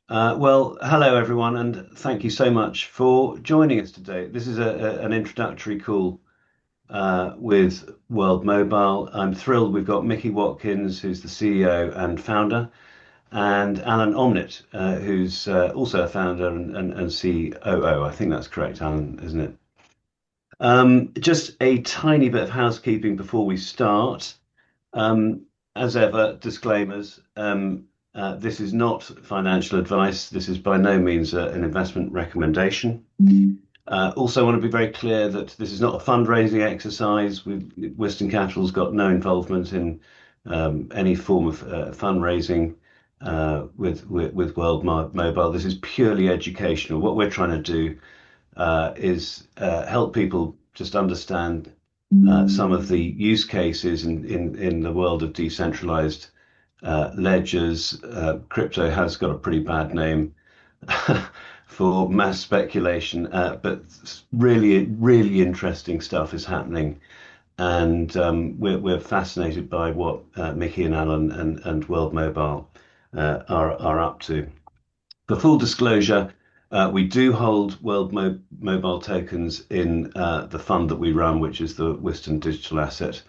Well, hello everyone, and thank you so much for joining us today. This is an introductory call with World Mobile. I'm thrilled we've got Micky Watkins, who's the CEO and founder, and Alan Omnit, who's also a founder and COO. I think that's correct, Alan, isn't it? Just a tiny bit of housekeeping before we start. Um, as ever, disclaimers. This is not financial advice. This is by no means an investment recommendation. Also, want to be very clear that this is not a fundraising exercise. Western Capital's got no involvement in any form of fundraising with World Mobile. This is purely educational. What we're trying to do is help people just understand some of the use cases in the world of decentralized ledgers. Crypto has got a pretty bad name for mass speculation, but really interesting stuff is happening. And we're fascinated by what Micky and Alan and World Mobile are up to. For full disclosure, we do hold Mobile tokens in the fund that we run, which is the Wiston Digital Asset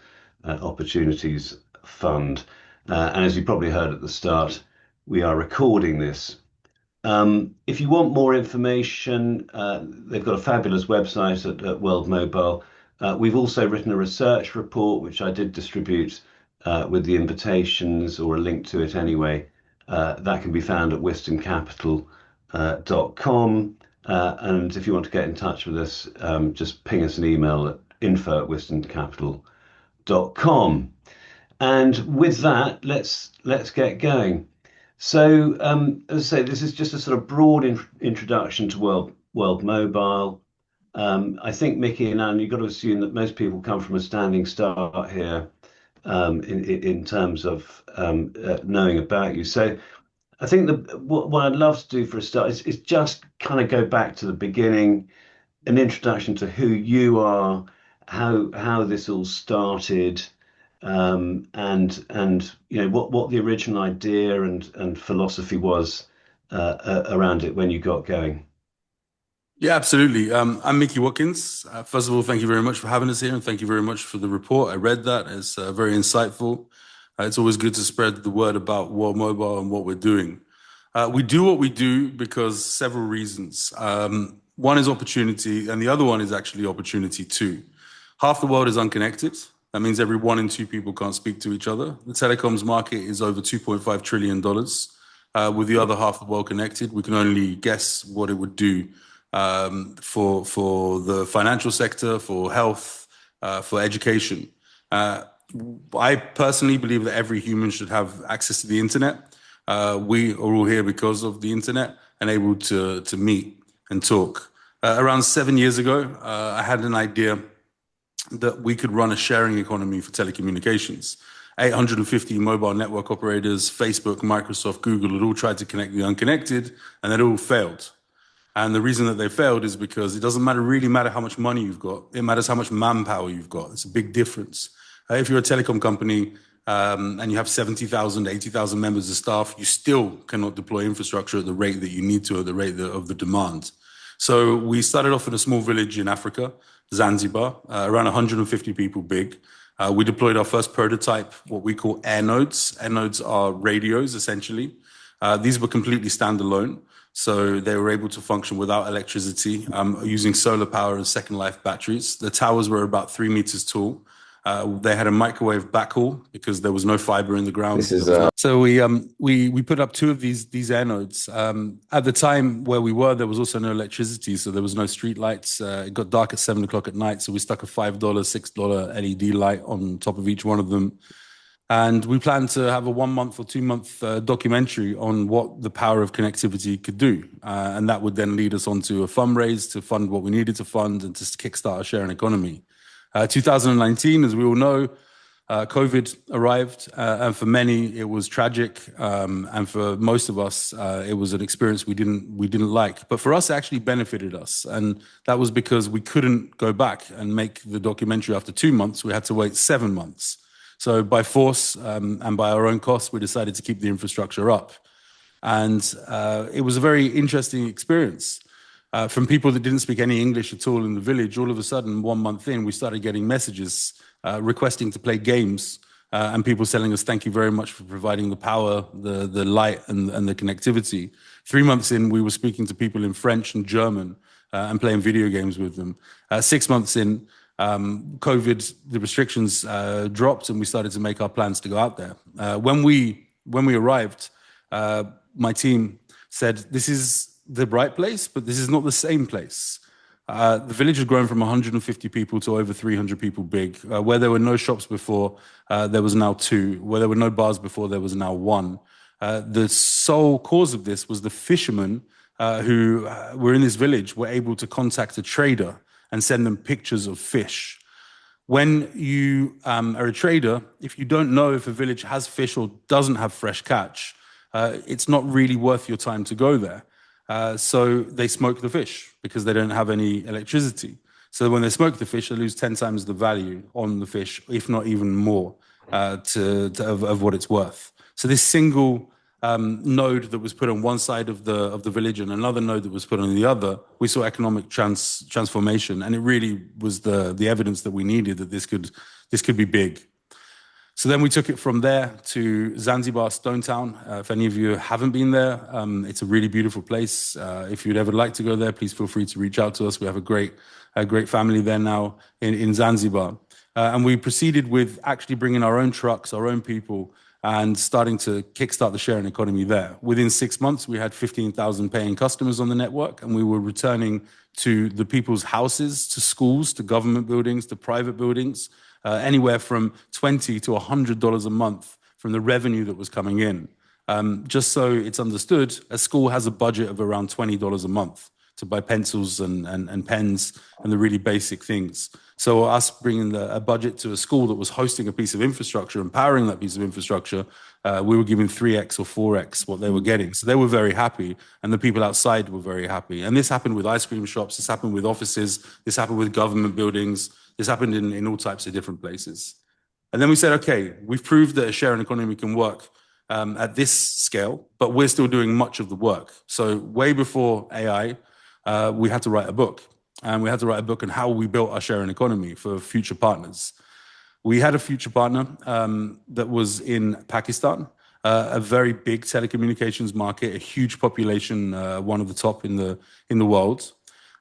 Opportunities Fund. And as you probably heard at the start, we are recording this. If you want more information, they've got a fabulous website at World Mobile. We've also written a research report, which I did distribute with the invitations or a link to it anyway. That can be found at wistoncapital.com. And if you want to get in touch with us, just ping us an email at info@wistoncapital.com. And with that, let's get going. So, as I say, this is just a sort of broad introduction to World Mobile. I think Micky and Anne, you've got to assume that most people come from a standing start here in terms of knowing about you. So, I think what I'd love to do for a start is just kind of go back to the beginning, an introduction to who you are, how this all started, and you know what the original idea and philosophy was around it when you got going. Yeah, absolutely. I'm Micky Watkins. First of all, thank you very much for having us here, and thank you very much for the report. I read that; it's very insightful. It's always good to spread the word about World Mobile and what we're doing. We do what we do because several reasons. One is opportunity, and the other one is actually opportunity too. Half the world is unconnected. That means every one in two people can't speak to each other. The telecoms market is over $2.5 trillion. With the other half of the world connected, we can only guess what it would do for the financial sector, for health, for education. I personally believe that every human should have access to the internet. We are all here because of the internet and able to meet and talk. Around 7 years ago, I had an idea that we could run a sharing economy for telecommunications. 850 mobile network operators, Facebook, Microsoft, Google had all tried to connect the unconnected, and it all failed. And the reason that they failed is because it doesn't really matter how much money you've got. It matters how much manpower you've got. It's a big difference. If you're a telecom company and you have 70,000, 80,000 members of staff, you still cannot deploy infrastructure at the rate that you need to, at the rate of the demand. So we started off in a small village in Africa, Zanzibar, around 150 people big. We deployed our first prototype, what we call air nodes. Air nodes are radios, essentially. These were completely standalone. So they were able to function without electricity, using solar power and second life batteries. The towers were about 3 meters tall. They had a microwave backhaul because there was no fiber in the ground. So we put up two of these air nodes. At the time where we were, there was also no electricity, so there was no street lights. It got dark at 7 o'clock at night, so we stuck a $5, $6 LED light on top of each one of them. And we planned to have a 1 month or 2 month documentary on what the power of connectivity could do. And that would then lead us onto a fundraise to fund what we needed to fund and to kickstart a sharing economy. 2019, as we all know, COVID arrived, and for many it was tragic, and for most of us, it was an experience we didn't like. But for us, it actually benefited us, and that was because we couldn't go back and make the documentary after 2 months. We had to wait 7 months. So by force and by our own costs, we decided to keep the infrastructure up. And it was a very interesting experience. From people that didn't speak any English at all in the village, all of a sudden, 1 month in, we started getting messages requesting to play games, and people telling us, thank you very much for providing the power, the light, and the connectivity. 3 months in, we were speaking to people in French and German and playing video games with them. 6 months in, COVID, the restrictions dropped, and we started to make our plans to go out there. When we arrived, my team said, this is the right place, but this is not the same place. The village has grown from 150 people to over 300 people big. Where there were no shops before, there was now two. Where there were no bars before, there was now one. The sole cause of this was the fishermen who were in this village were able to contact a trader and send them pictures of fish. When you are a trader, if you don't know if a village has fish or doesn't have fresh catch, it's not really worth your time to go there. So they smoke the fish because they don't have any electricity. So when they smoke the fish, they lose 10 times the value on the fish, if not even more, of what it's worth. So this single node that was put on one side of the village and another node that was put on the other, we saw economic transformation, and it really was the evidence that we needed that this could be big. So then we took it from there to Zanzibar, Stone Town. If any of you haven't been there, it's a really beautiful place. If you'd ever like to go there, please feel free to reach out to us. We have a great family there now in Zanzibar. And we proceeded with actually bringing our own trucks, our own people, and starting to kickstart the sharing economy there. Within 6 months, we had 15,000 paying customers on the network, and we were returning to the people's houses, to schools, to government buildings, to private buildings, anywhere from $20 to $100 a month from the revenue that was coming in. Just so it's understood, a school has a budget of around $20 a month to buy pencils and pens and the really basic things. So us bringing a budget to a school that was hosting a piece of infrastructure and powering that piece of infrastructure, we were giving 3x or 4x what they were getting. So they were very happy, and the people outside were very happy. And this happened with ice cream shops, this happened with offices, this happened with government buildings, this happened in all types of different places. And then we said, okay, we've proved that a sharing economy can work at this scale, but we're still doing much of the work. So way before AI, we had to write a book. And we had to write a book on how we built our sharing economy for future partners. We had a future partner that was in Pakistan, a very big telecommunications market, a huge population, one of the top in the world.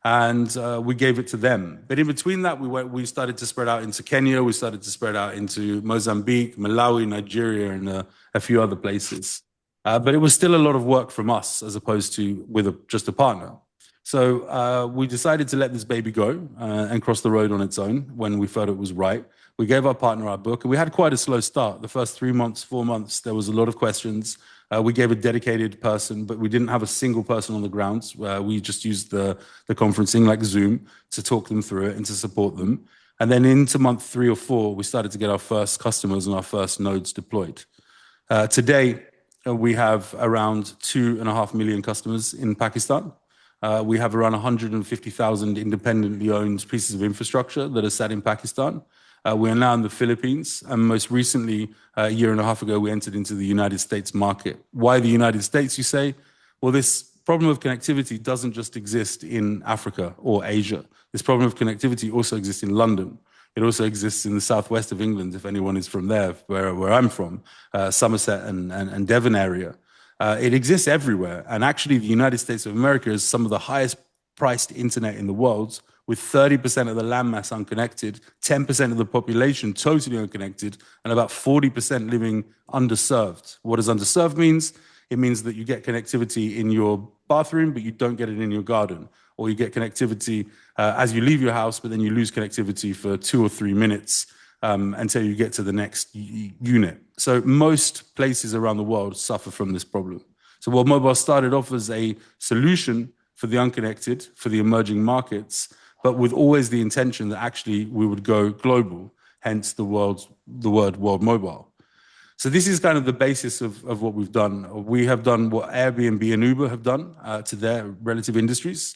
And we gave it to them. But in between that, we started to spread out into Kenya, we started to spread out into Mozambique, Malawi, Nigeria, and a few other places. But it was still a lot of work from us as opposed to with just a partner. So we decided to let this baby go and cross the road on its own when we felt it was right. We gave our partner our book, and we had quite a slow start. The first 3 months, 4 months, there was a lot of questions. We gave a dedicated person, but we didn't have a single person on the ground. We just used the conferencing like Zoom to talk them through it and to support them. And then into month 3 or 4, we started to get our first customers and our first nodes deployed. Today, we have around 2.5 million customers in Pakistan. We have around 150,000 independently owned pieces of infrastructure that are sat in Pakistan. We are now in the Philippines, and most recently, a year and a half ago, we entered into the United States market. Why the United States, you say? Well, this problem of connectivity doesn't just exist in Africa or Asia. This problem of connectivity also exists in London. It also exists in the southwest of England, if anyone is from there, where I'm from, Somerset and Devon area. It exists everywhere. And actually, the United States of America is some of the highest priced internet in the world, with 30% of the landmass unconnected, 10% of the population totally unconnected, and about 40% living underserved. What does underserved means? It means that you get connectivity in your bathroom, but you don't get it in your garden. Or you get connectivity as you leave your house, but then you lose connectivity for 2 or 3 minutes until you get to the next unit. So most places around the world suffer from this problem. So World Mobile started off as a solution for the unconnected, for the emerging markets, but with always the intention that actually we would go global, hence the word World Mobile. So this is kind of the basis of what we've done. We have done what Airbnb and Uber have done to their relative industries.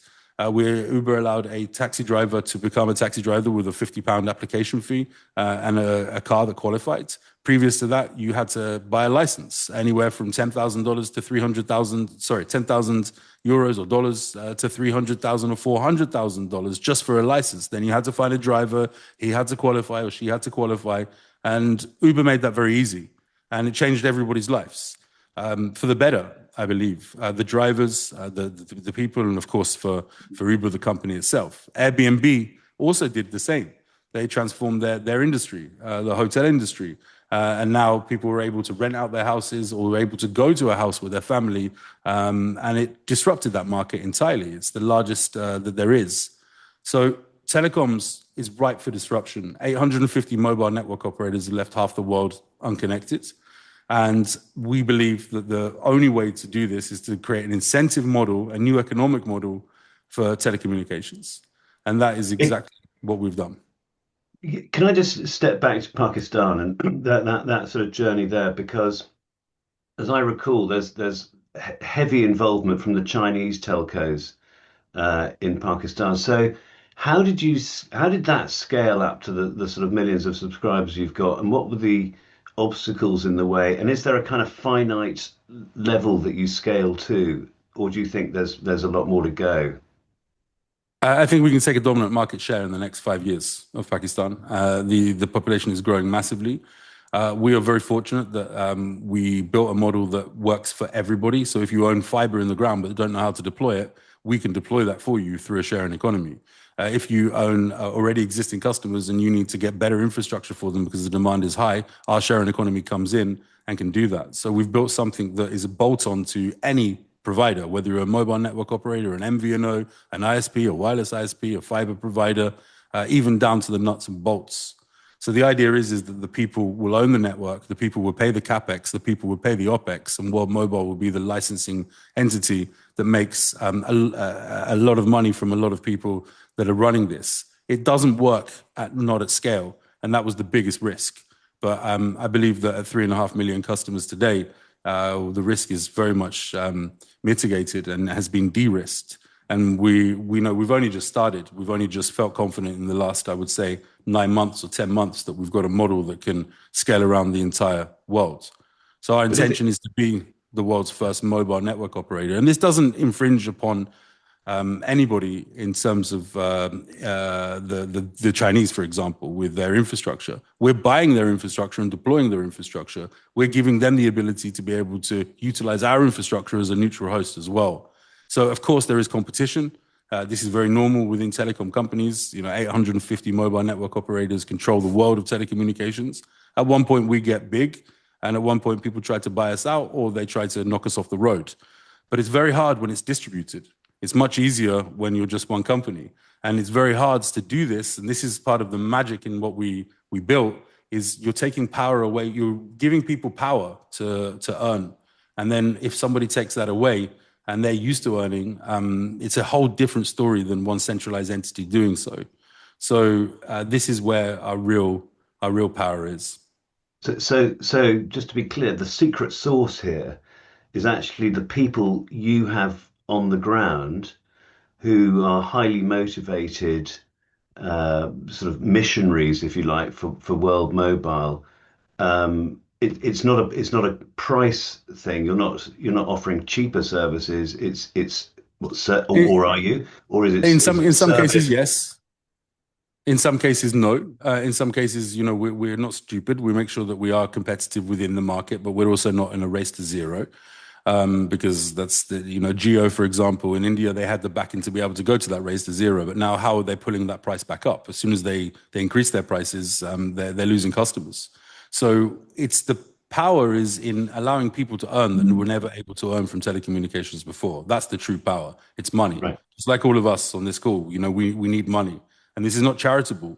where Uber allowed a taxi driver to become a taxi driver with a £50 application fee and a car that qualified. Previous to that, you had to buy a license anywhere from $10,000 to 300,000, sorry, 10,000 euros or dollars to 300,000 or $400,000 just for a license. Then you had to find a driver, he had to qualify or she had to qualify. And Uber made that very easy and it changed everybody's lives for the better. I believe the drivers, the people, and of course for Uber, the company itself. Airbnb also did the same. They transformed their industry, the hotel industry, and now people were able to rent out their houses or were able to go to a house with their family, and it disrupted that market entirely. It's the largest that there is. So telecoms is ripe for disruption. 850 mobile network operators have left half the world unconnected. And we believe that the only way to do this is to create an incentive model, a new economic model for telecommunications. And that is exactly what we've done. Can I just step back to Pakistan and that sort of journey there? Because as I recall, there's heavy involvement from the Chinese telcos in Pakistan. So how did that scale up to the sort of millions of subscribers you've got, and what were the obstacles in the way? And is there a kind of finite level that you scale to, or do you think there's a lot more to go? I think we can take a dominant market share in the next 5 years of Pakistan. The population is growing massively. We are very fortunate that we built a model that works for everybody. So if you own fiber in the ground but don't know how to deploy it, we can deploy that for you through a sharing economy. If you own already existing customers and you need to get better infrastructure for them because the demand is high, our sharing economy comes in and can do that. So we've built something that is a bolt-on to any provider, whether you're a mobile network operator, an MVNO, an ISP, a wireless ISP, a fiber provider, even down to the nuts and bolts. So the idea is that the people will own the network, the people will pay the capex, the people will pay the opex, and World Mobile will be the licensing entity that makes a lot of money from a lot of people that are running this. It doesn't work not at scale, and that was the biggest risk. But I believe that at 3.5 million customers today, the risk is very much mitigated and has been de-risked. And we know we've only just started. We've only just felt confident in the last, I would say, 9 months or 10 months that we've got a model that can scale around the entire world. So our intention is to be the world's first mobile network operator. And this doesn't infringe upon anybody in terms of the Chinese, for example, with their infrastructure. We're buying their infrastructure and deploying their infrastructure. We're giving them the ability to be able to utilize our infrastructure as a neutral host as well. So, of course, there is competition. This is very normal within telecom companies. 850 mobile network operators control the world of telecommunications. At one point, we get big, and at one point, people try to buy us out or they try to knock us off the road. But it's very hard when it's distributed. It's much easier when you're just one company. And it's very hard to do this. And this is part of the magic in what we built, is you're taking power away. You're giving people power to earn. And then if somebody takes that away and they're used to earning, it's a whole different story than one centralized entity doing so. So this is where our real power is. So just to be clear, the secret sauce here is actually the people you have on the ground who are highly motivated, sort of missionaries, if you like, for World Mobile. It's not a price thing. You're not offering cheaper services. Or are you? Or is it In is some it some cases, service? yes. In some cases, no. In some cases, we're not stupid. We make sure that we are competitive within the market, but we're also not in a race to zero. Because that's Geo, for example, in India, they had the backing to be able to go to that race to zero. But now, how are they pulling that price back up? As soon as they increase their prices, they're losing customers. So it's the power is in allowing people to earn that were never able to earn from telecommunications before. That's the true power. It's money. Right. It's like all of us on this call. We need money, and this is not charitable.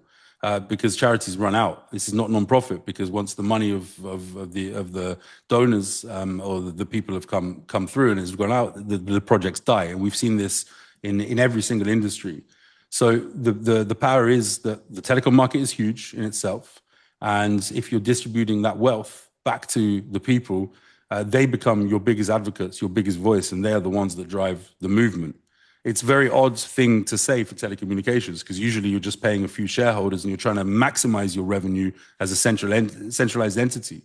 Because charities run out. This is not non-profit, because once the money of the donors or the people have come through and has gone out, the projects die, and we've seen this in every single industry. So the power is that the telecom market is huge in itself, and if you're distributing that wealth back to the people, they become your biggest advocates, your biggest voice, and they are the ones that drive the movement. It's a very odd thing to say for telecommunications because usually you're just paying a few shareholders and you're trying to maximize your revenue as a centralized entity.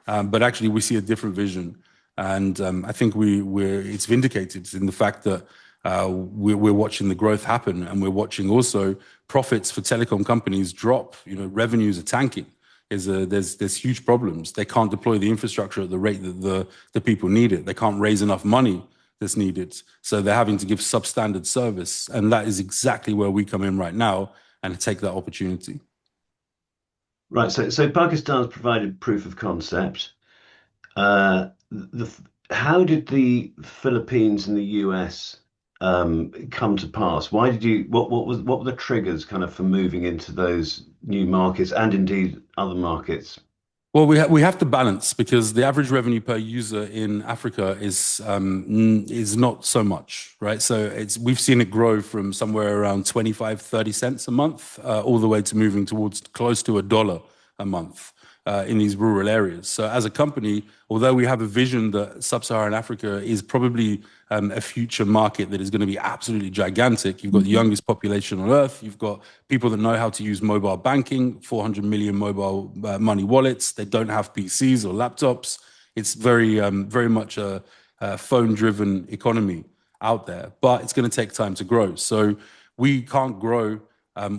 But actually, we see a different vision, and I think it's vindicated in the fact that we're watching the growth happen, and we're watching also profits for telecom companies drop. Revenues are tanking. There's huge problems. They can't deploy the infrastructure at the rate that the people need it. They can't raise enough money that's needed. So they're having to give substandard service. And that is exactly where we come in right now and take that opportunity. Right. So Pakistan's provided proof of concept. The How did the Philippines and the US come to pass? Why did you what were the triggers kind of for moving into those new markets and indeed other markets? Well, we have to balance because the average revenue per user in Africa is not so much, right? So we've seen it grow from somewhere around 25, 30 cents a month, all the way to moving towards close to $1 a month in these rural areas. So as a company, although we have a vision that sub-Saharan Africa is probably a future market that is going to be absolutely gigantic. You've got the youngest population on earth. You've got people that know how to use mobile banking, 400 million mobile money wallets. They don't have PCs or laptops. It's very much a phone-driven economy out there, but it's going to take time to grow. So we can't grow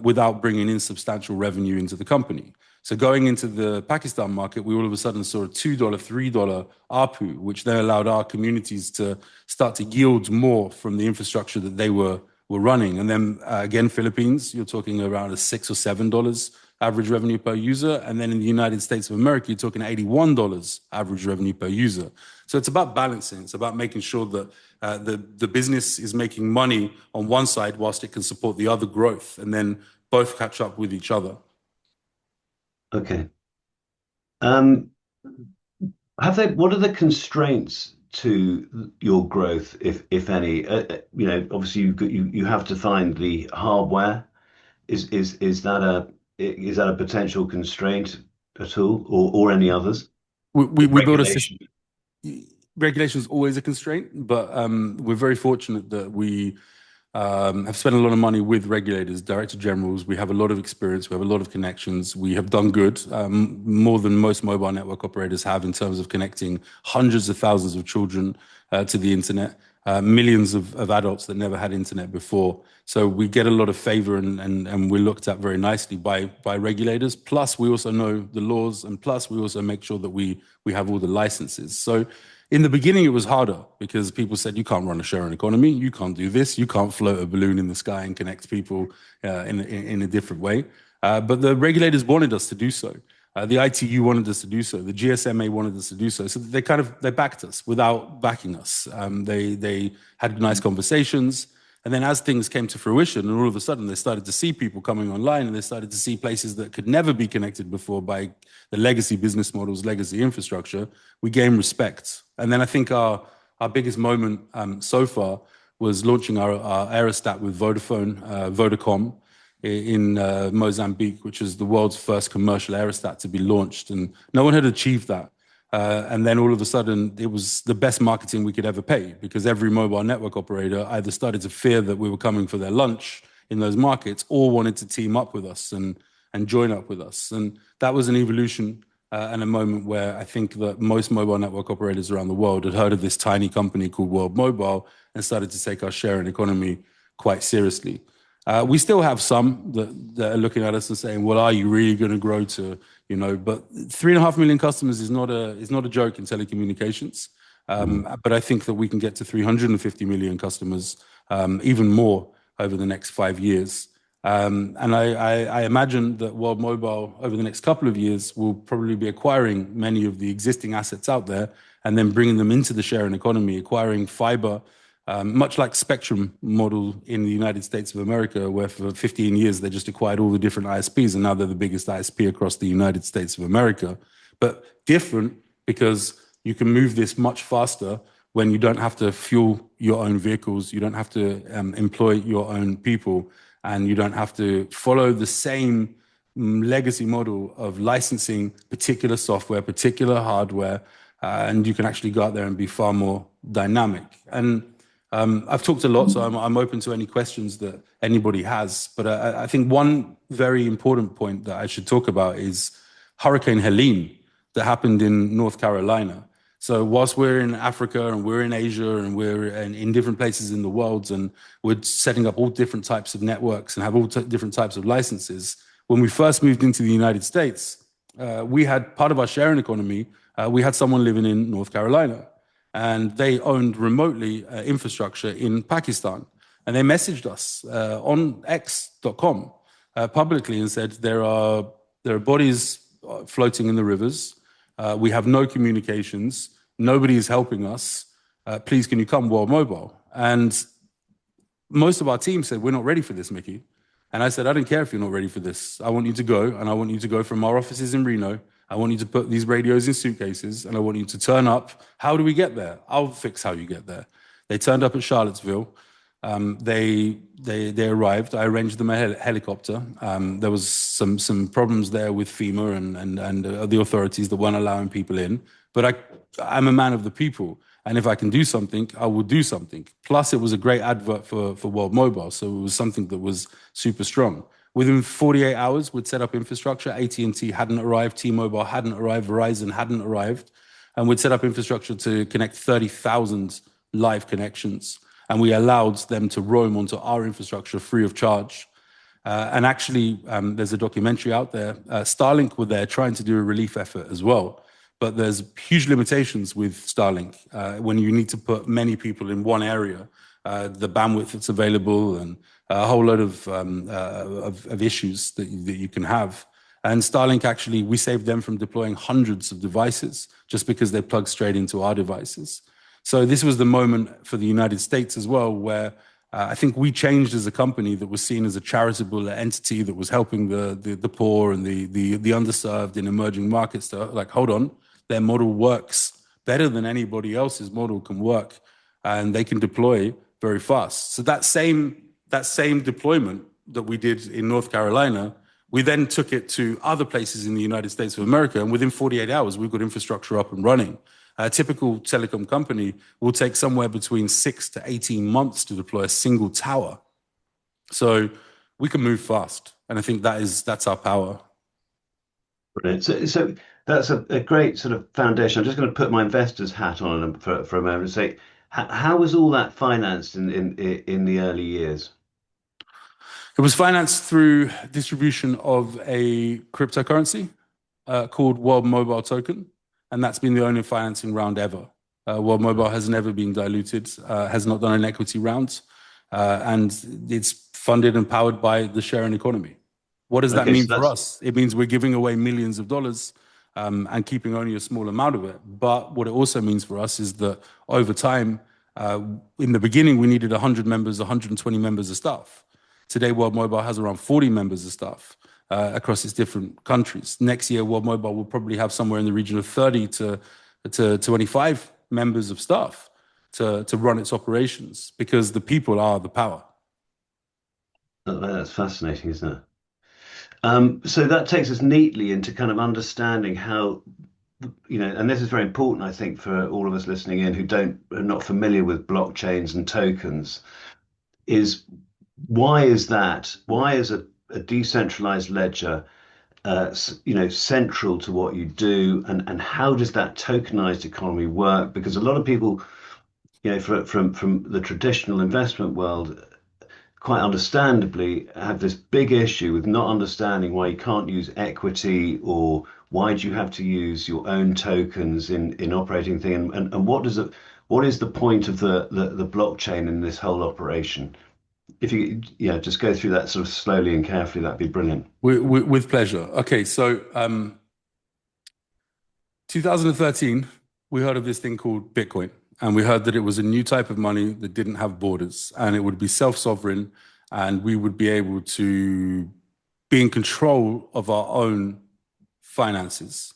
without bringing in substantial revenue into the company. So going into the Pakistan market, we all of a sudden saw a $2, $3 ARPU, which then allowed our communities to start to yield more from the infrastructure that they were running. And then again, Philippines, you're talking around a $6 or $7 average revenue per user. And then in the United States of America, you're talking $81 average revenue per user. So it's about balancing. It's about making sure that the business is making money on one side whilst it can support the other growth, and then both catch up with each other. Okay. What are the constraints to your growth, if any? Obviously you have to find the hardware. Is that a potential constraint at all, or any others? We build a system. Regulation. Regulation is always a constraint, but we're very fortunate that we have spent a lot of money with regulators, director generals. We have a lot of experience. We have a lot of connections. We have done good, more than most mobile network operators have in terms of connecting hundreds of thousands of children to the internet, millions of adults that never had internet before. So we get a lot of favor and we're looked at very nicely by regulators. Plus, we also know the laws, and plus we also make sure that we have all the licenses. So in the beginning, it was harder because people said, you can't run a sharing economy. You can't do this. You can't float a balloon in the sky and connect people in a different way. But the regulators wanted us to do so. The ITU wanted us to do so. The GSMA wanted us to do so. So they backed us without backing us. They had nice conversations. And then as things came to fruition, and all of a sudden they started to see people coming online, and they started to see places that could never be connected before by the legacy business models, legacy infrastructure, we gained respect. And then I think our biggest moment so far was launching our aerostat with Vodacom in Mozambique, which is the world's first commercial aerostat to be launched. And no one had achieved that. And then all of a sudden, it was the best marketing we could ever pay, because every mobile network operator either started to fear that we were coming for their lunch in those markets, or wanted to team up with us and join up with us. And that was an evolution and a moment where I think that most mobile network operators around the world had heard of this tiny company called World Mobile and started to take our sharing economy quite seriously. We still have some that are looking at us and saying, well, are you really going to grow to, but 3.5 million customers is not a joke in telecommunications. But I think that we can get to 350 million customers, even more over the next 5 years. And I imagine that World Mobile over the next couple of years will probably be acquiring many of the existing assets out there and then bringing them into the sharing economy, acquiring fiber, much like Spectrum model in the United States of America, where for 15 years they just acquired all the different ISPs, and now they're the biggest ISP across the United States of America. But different because you can move this much faster when you don't have to fuel your own vehicles, you don't have to employ your own people, and you don't have to follow the same legacy model of licensing particular software, particular hardware, and you can actually go out there and be far more dynamic. And I've talked a lot, so I'm open to any questions that anybody has. But I think one very important point that I should talk about is Hurricane Helene that happened in North Carolina. So whilst we're in Africa and we're in Asia and we're in different places in the world and we're setting up all different types of networks and have all different types of licenses, when we first moved into the United States, we had part of our sharing economy. We had someone living in North Carolina, and they owned remotely infrastructure in Pakistan. And they messaged us on X.com publicly and said there are bodies floating in the rivers. We have no communications. Nobody is helping us. Please, can you come, World Mobile? And most of our team said, we're not ready for this, Mickey. And I said, I don't care if you're not ready for this. I want you to go, and I want you to go from our offices in Reno. I want you to put these radios in suitcases, and I want you to turn up. How do we get there? I'll fix how you get there. They turned up at Charlottesville. They arrived. I arranged them a helicopter. There was some problems there with FEMA and the authorities that weren't allowing people in. But I'm a man of the people, and if I can do something, I will do something. Plus, it was a great advert for World Mobile, so it was something that was super strong. Within 48 hours, we'd set up infrastructure. AT&T hadn't arrived, T-Mobile hadn't arrived, Verizon hadn't arrived, and we'd set up infrastructure to connect 30,000 live connections. And we allowed them to roam onto our infrastructure free of charge. And actually, there's a documentary out there. Starlink were there trying to do a relief effort as well. But there's huge limitations with Starlink. When you need to put many people in one area, the bandwidth that's available and a whole load of issues that you can have. And Starlink, actually, we saved them from deploying hundreds of devices just because they plug straight into our devices. So this was the moment for the United States as well, where I think we changed as a company that was seen as a charitable entity that was helping the poor and the underserved in emerging markets to, like, hold on, their model works better than anybody else's model can work, and they can deploy very fast. So that same deployment that we did in North Carolina, we then took it to other places in the United States of America, and within 48 hours, we've got infrastructure up and running. A typical telecom company will take somewhere between 6 to 18 months to deploy a single tower. So we can move fast. And I think that's our power. Brilliant. So that's a great sort of foundation. I'm just going to put my investor's hat on for a moment and say, how was all that financed in the early years? It was financed through distribution of a cryptocurrency called World Mobile Token. And that's been the only financing round ever. World Mobile has never been diluted, has not done an equity round, and it's funded and powered by the sharing economy. What does that mean for us? It means we're giving away millions of dollars and keeping only a small amount of it. But what it also means for us is that over time, in the beginning, we needed 100 members, 120 members of staff. Today, World Mobile has around 40 members of staff. Across its different countries. Next year, World Mobile will probably have somewhere in the region of 30 to 25 members of staff to run its operations, because the people are the power. That's fascinating, isn't it? So that takes us neatly into kind of understanding how, and this is very important, I think, for all of us listening in who are not familiar with blockchains and tokens, is why is that? Why is a decentralized ledger, central to what you do, and how does that tokenized economy work? Because a lot of people, from the traditional investment world, quite understandably, have this big issue with not understanding why you can't use equity, or why do you have to use your own tokens in operating thing, and what is the point of the blockchain in this whole operation? If you just go through that sort of slowly and carefully, that'd be brilliant. With pleasure. Okay, so 2013, we heard of this thing called Bitcoin, and we heard that it was a new type of money that didn't have borders, and it would be self-sovereign, and we would be able to be in control of our own finances,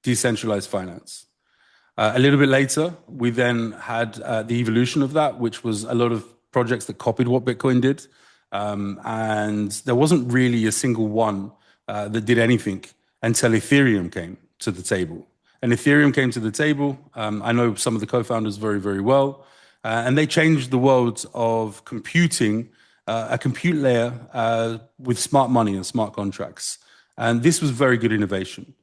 decentralized finance. A little bit later, we then had the evolution of that, which was a lot of projects that copied what Bitcoin did. And there wasn't really a single one that did anything until Ethereum came to the table. And Ethereum came to the table. I know some of the co-founders very, very well. And they changed the world of computing, a compute layer with smart money and smart contracts. And this was very good innovation.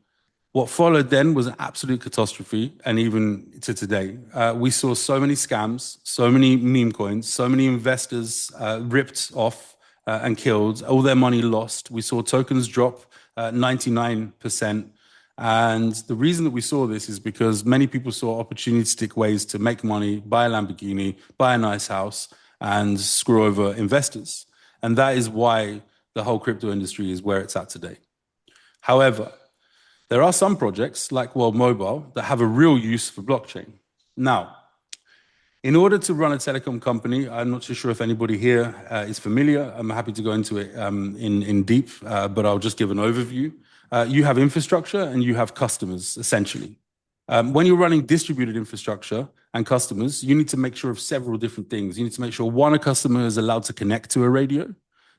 What followed then was an absolute catastrophe, and even to today, we saw so many scams, so many meme coins, so many investors ripped off and killed, all their money lost. We saw tokens drop 99%. And the reason that we saw this is because many people saw opportunistic ways to make money, buy a Lamborghini, buy a nice house, and screw over investors. And that is why the whole crypto industry is where it's at today. However, there are some projects like World Mobile that have a real use for blockchain. Now, in order to run a telecom company, I'm not too sure if anybody here is familiar. I'm happy to go into it in deep, but I'll just give an overview. You have infrastructure and you have customers, essentially. When you're running distributed infrastructure and customers, you need to make sure of several different things. You need to make sure, one, a customer is allowed to connect to a radio.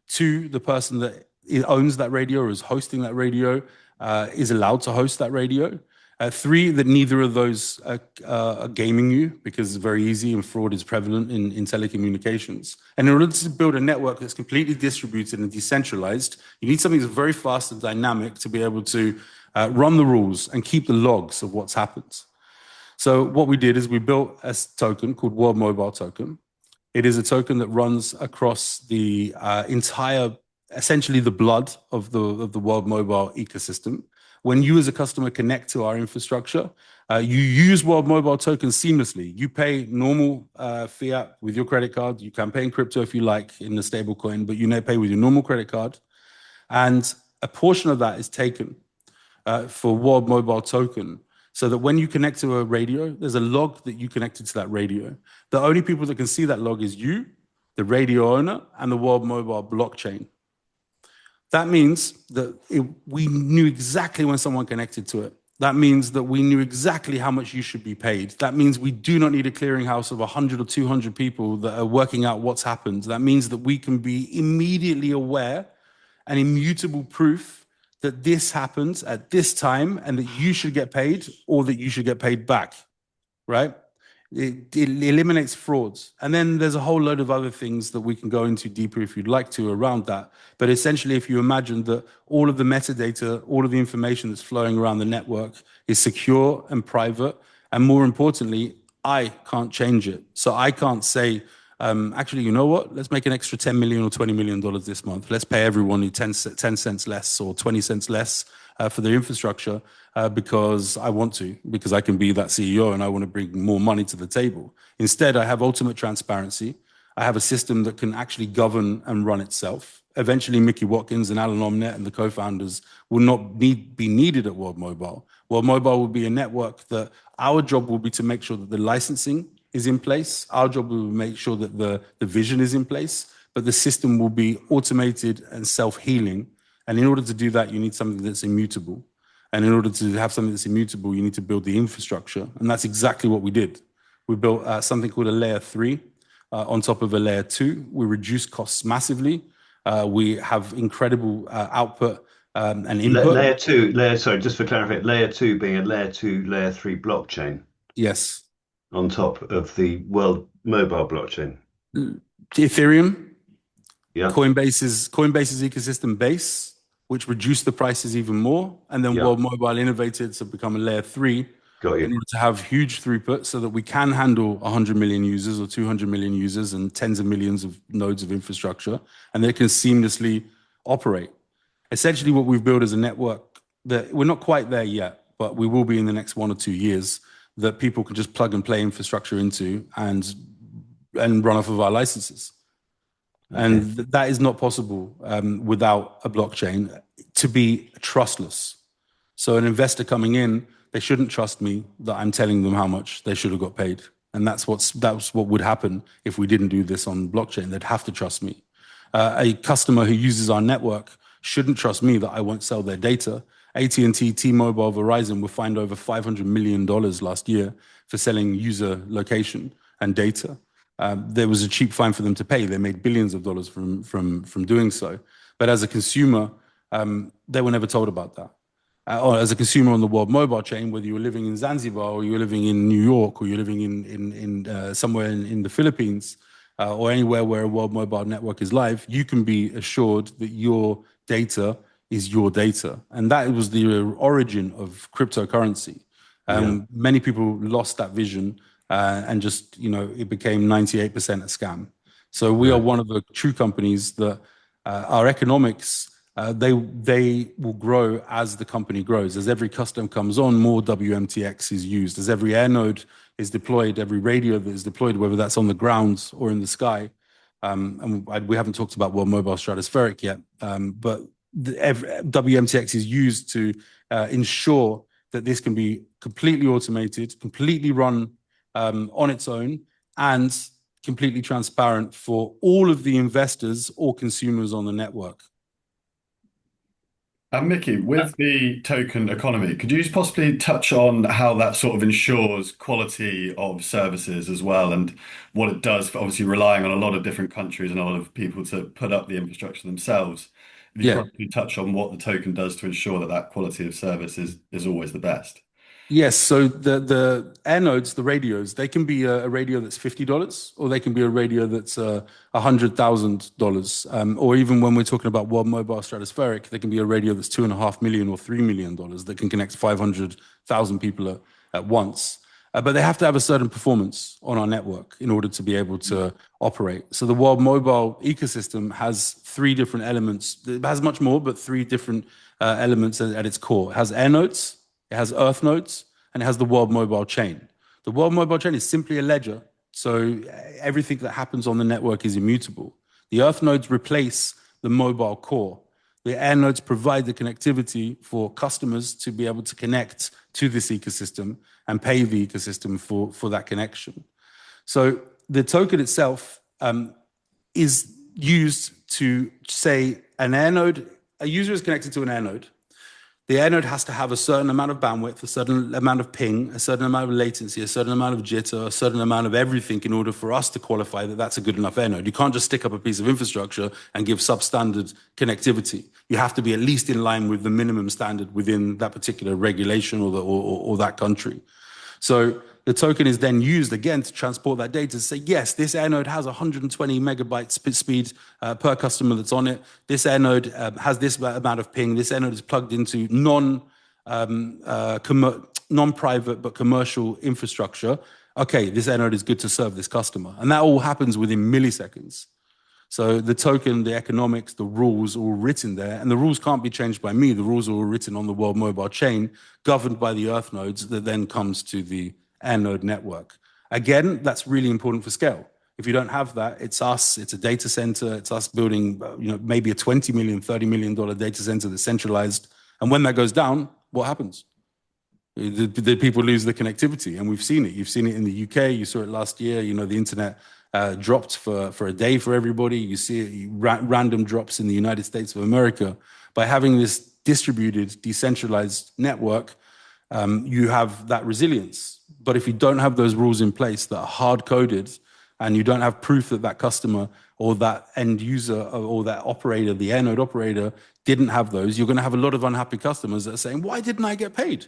Two, the person that owns that radio or is hosting that radio is allowed to host that radio. Three, that neither of those are gaming you, because it's very easy and fraud is prevalent in telecommunications. And in order to build a network that's completely distributed and decentralized, you need something that's very fast and dynamic to be able to run the rules and keep the logs of what's happened. So what we did is we built a token called World Mobile Token. It is a token that runs across the entire, essentially the blood of the World Mobile ecosystem. When you as a customer connect to our infrastructure, you use World Mobile tokens seamlessly. You pay normal fiat with your credit card. You can pay in crypto if you like in the stable coin, but you may pay with your normal credit card. And a portion of that is taken for World Mobile token, so that when you connect to a radio, there's a log that you connected to that radio. The only people that can see that log is you, the radio owner, and the World Mobile blockchain. That means that we knew exactly when someone connected to it. That means that we knew exactly how much you should be paid. That means we do not need a clearinghouse of 100 or 200 people that are working out what's happened. That means that we can be immediately aware and immutable proof that this happens at this time and that you should get paid or that you should get paid back, right? It eliminates frauds. And then there's a whole load of other things that we can go into deeper if you'd like to around that. But essentially, if you imagine that all of the metadata, all of the information that's flowing around the network is secure and private, and more importantly, I can't change it. So I can't say, actually, you know what? Let's make an extra $10 million or $20 million this month. Let's pay everyone 10 cents less or 20 cents less for their infrastructure because I want to, because I can be that CEO and I want to bring more money to the table. Instead, I have ultimate transparency. I have a system that can actually govern and run itself. Eventually, Micky Watkins and Alan Omnet and the co-founders will not be needed at World Mobile. World Mobile will be a network that our job will be to make sure that the licensing is in place. Our job will make sure that the vision is in place, but the system will be automated and self-healing. And in order to do that, you need something that's immutable. And in order to have something that's immutable, you need to build the infrastructure. And that's exactly what we did. We built something called a layer 3 on top of a layer 2. We reduced costs massively. We have incredible output and input. Sorry, just for clarification, layer 2 being a layer 2, layer 3 blockchain. Yes. On top of the World Mobile blockchain. Ethereum. Yeah. Coinbase's ecosystem base, which reduced the prices even more. And then World Mobile innovated to become a layer 3 Got you. in order to have huge throughput so that we can handle 100 million users or 200 million users and tens of millions of nodes of infrastructure, and they can seamlessly operate. Essentially, what we've built is a network that we're not quite there yet, but we will be in the next 1 or 2 years, that people can just plug and play infrastructure into and run off of our licenses. Okay. And that is not possible without a blockchain to be trustless. So an investor coming in, they shouldn't trust me that I'm telling them how much they should have got paid. And that's what would happen if we didn't do this on blockchain. They'd have to trust me. A customer who uses our network shouldn't trust me that I won't sell their data. AT&T, T-Mobile, Verizon were fined over $500 million last year for selling user location and data. There was a cheap fine for them to pay. They made billions of dollars from doing so. But as a consumer, they were never told about that. or as a consumer on the world mobile chain, whether you're living in Zanzibar or you're living in New York or you're living in somewhere in the Philippines or anywhere where a world mobile network is live, you can be assured that your data is your data. And that was the origin of cryptocurrency. Yeah. Many people lost that vision and just, it became 98% a scam. So we are Right. one of the true companies that our economics, they will grow as the company grows. As every custom comes on, more WMTX is used. As every air node is deployed, every radio that is deployed, whether that's on the ground or in the sky, we haven't talked about World Mobile Stratospheric yet, but WMTX is used to ensure that this can be completely automated, completely run on its own, and completely transparent for all of the investors or consumers on the network. And Micky, with the token economy, could you just possibly touch on how that sort of ensures quality of services as well, and what it does for obviously relying on a lot of different countries and a lot of people to put up the infrastructure themselves? If you could Yeah. probably touch on what the token does to ensure that that quality of service is always the best. Yes, so the air nodes, the radios, they can be a radio that's $50, or they can be a radio that's $100,000. Or even when we're talking about World Mobile Stratospheric, they can be a radio that's $2.5 million or $3 million that can connect 500,000 people at once. But they have to have a certain performance on our network in order to be able to operate. So the World Mobile ecosystem has three different elements. It has much more, but three different elements at its core. It has air nodes, it has Earth nodes, and it has the World Mobile Chain. The World Mobile Chain is simply a ledger, so everything that happens on the network is immutable. The Earth nodes replace the mobile core. The air nodes provide the connectivity for customers to be able to connect to this ecosystem and pay the ecosystem for that connection. So the token itself is used to say an air node, a user is connected to an air node. The air node has to have a certain amount of bandwidth, a certain amount of ping, a certain amount of latency, a certain amount of jitter, a certain amount of everything in order for us to qualify that that's a good enough air node. You can't just stick up a piece of infrastructure and give substandard connectivity. You have to be at least in line with the minimum standard within that particular regulation or that country. So the token is then used again to transport that data to say, yes, this air node has 120 megabytes speed per customer that's on it. This air node has this amount of ping. This air node is plugged into non-private but commercial infrastructure. Okay, this air node is good to serve this customer. And that all happens within milliseconds. So the token, the economics, the rules are all written there, and the rules can't be changed by me. The rules are all written on the World Mobile Chain, governed by the Earth nodes that then comes to the air node network. Again, that's really important for scale. If you don't have that, it's us, it's a data center, it's us building, maybe a $20 million, $30 million data center that's centralized. And when that goes down, what happens? The people lose the connectivity, and we've seen it. You've seen it in the UK. You saw it last year. The internet dropped for a day for everybody. You see it, random drops in the United States of America. By having this distributed, decentralized network, you have that resilience. But if you don't have those rules in place that are hard-coded, and you don't have proof that that customer or that end user or that operator, the air node operator, didn't have those, you're going to have a lot of unhappy customers that are saying, why didn't I get paid?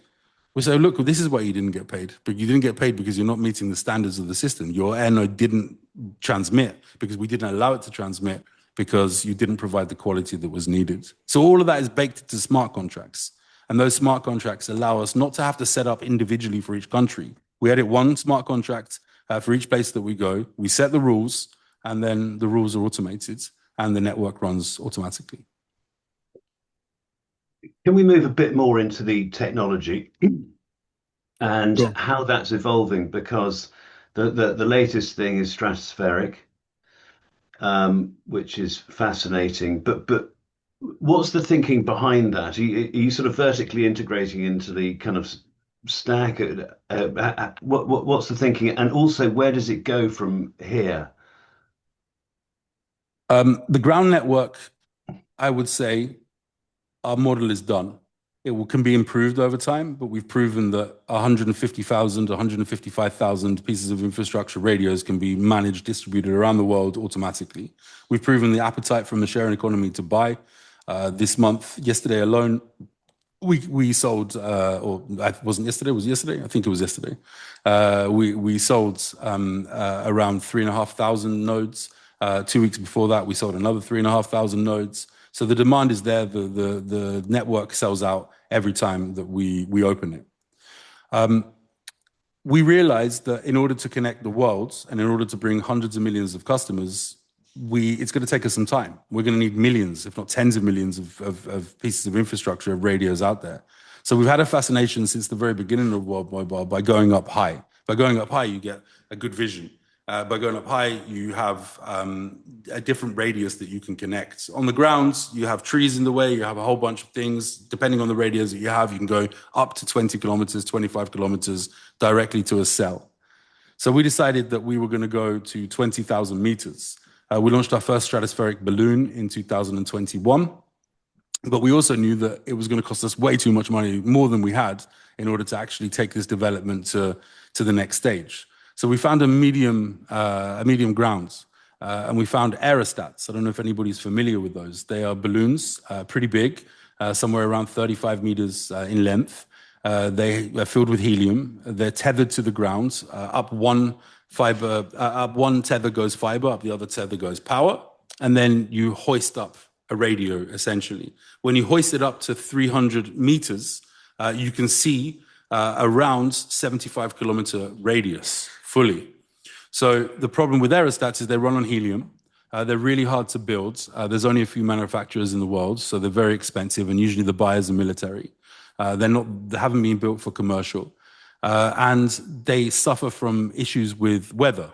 We say, look, this is why you didn't get paid. But you didn't get paid because you're not meeting the standards of the system. Your air node didn't transmit because we didn't allow it to transmit because you didn't provide the quality that was needed. So all of that is baked into smart contracts. And those smart contracts allow us not to have to set up individually for each country. We edit one smart contract for each place that we go. We set the rules, and then the rules are automated, and the network runs automatically. Can we move a bit more into the technology and Sure. how that's evolving? Because the latest thing is stratospheric, which is fascinating. But what's the thinking behind that? Are you sort of vertically integrating into the kind of stack? What's the thinking? And also, where does it go from here? The ground network, I would say, our model is done. Can be improved over time, but we've proven that 150,000, 155,000 pieces of infrastructure radios can be managed, distributed around the world automatically. We've proven the appetite from the sharing economy to buy. This month, yesterday alone, We sold, or it wasn't yesterday. Was it yesterday? I think it was yesterday. We sold around 3,500 nodes. 2 weeks before that, we sold another 3,500 nodes. So the demand is there. The network sells out every time that we open it. We realized that in order to connect the world and in order to bring hundreds of millions of customers, it's going to take us some time. We're going to need millions, if not tens of millions of pieces of infrastructure, of radios out there. So we've had a fascination since the very beginning of World Mobile by going up high. By going up high, you get a good vision. By going up high, you have a different radius that you can connect. On the ground, you have trees in the way, you have a whole bunch of things. Depending on the radius that you have, you can go up to 20 kilometers, 25 kilometers directly to a cell. So we decided that we were going to go to 20,000 meters. We launched our first stratospheric balloon in 2021, but we also knew that it was going to cost us way too much money, more than we had, in order to actually take this development to the next stage. So we found a medium ground, and we found aerostats. I don't know if anybody's familiar with those. They are balloons, pretty big, somewhere around 35 meters in length. They are filled with helium. They're tethered to the ground. Up one tether goes fiber, up the other tether goes power, and then you hoist up a radio, essentially. When you hoist it up to 300 meters, you can see around 75-kilometer radius fully. So the problem with aerostats is they run on helium. They're really hard to build. There's only a few manufacturers in the world, so they're very expensive, and usually the buyers are military. They haven't been built for commercial. And they suffer from issues with weather.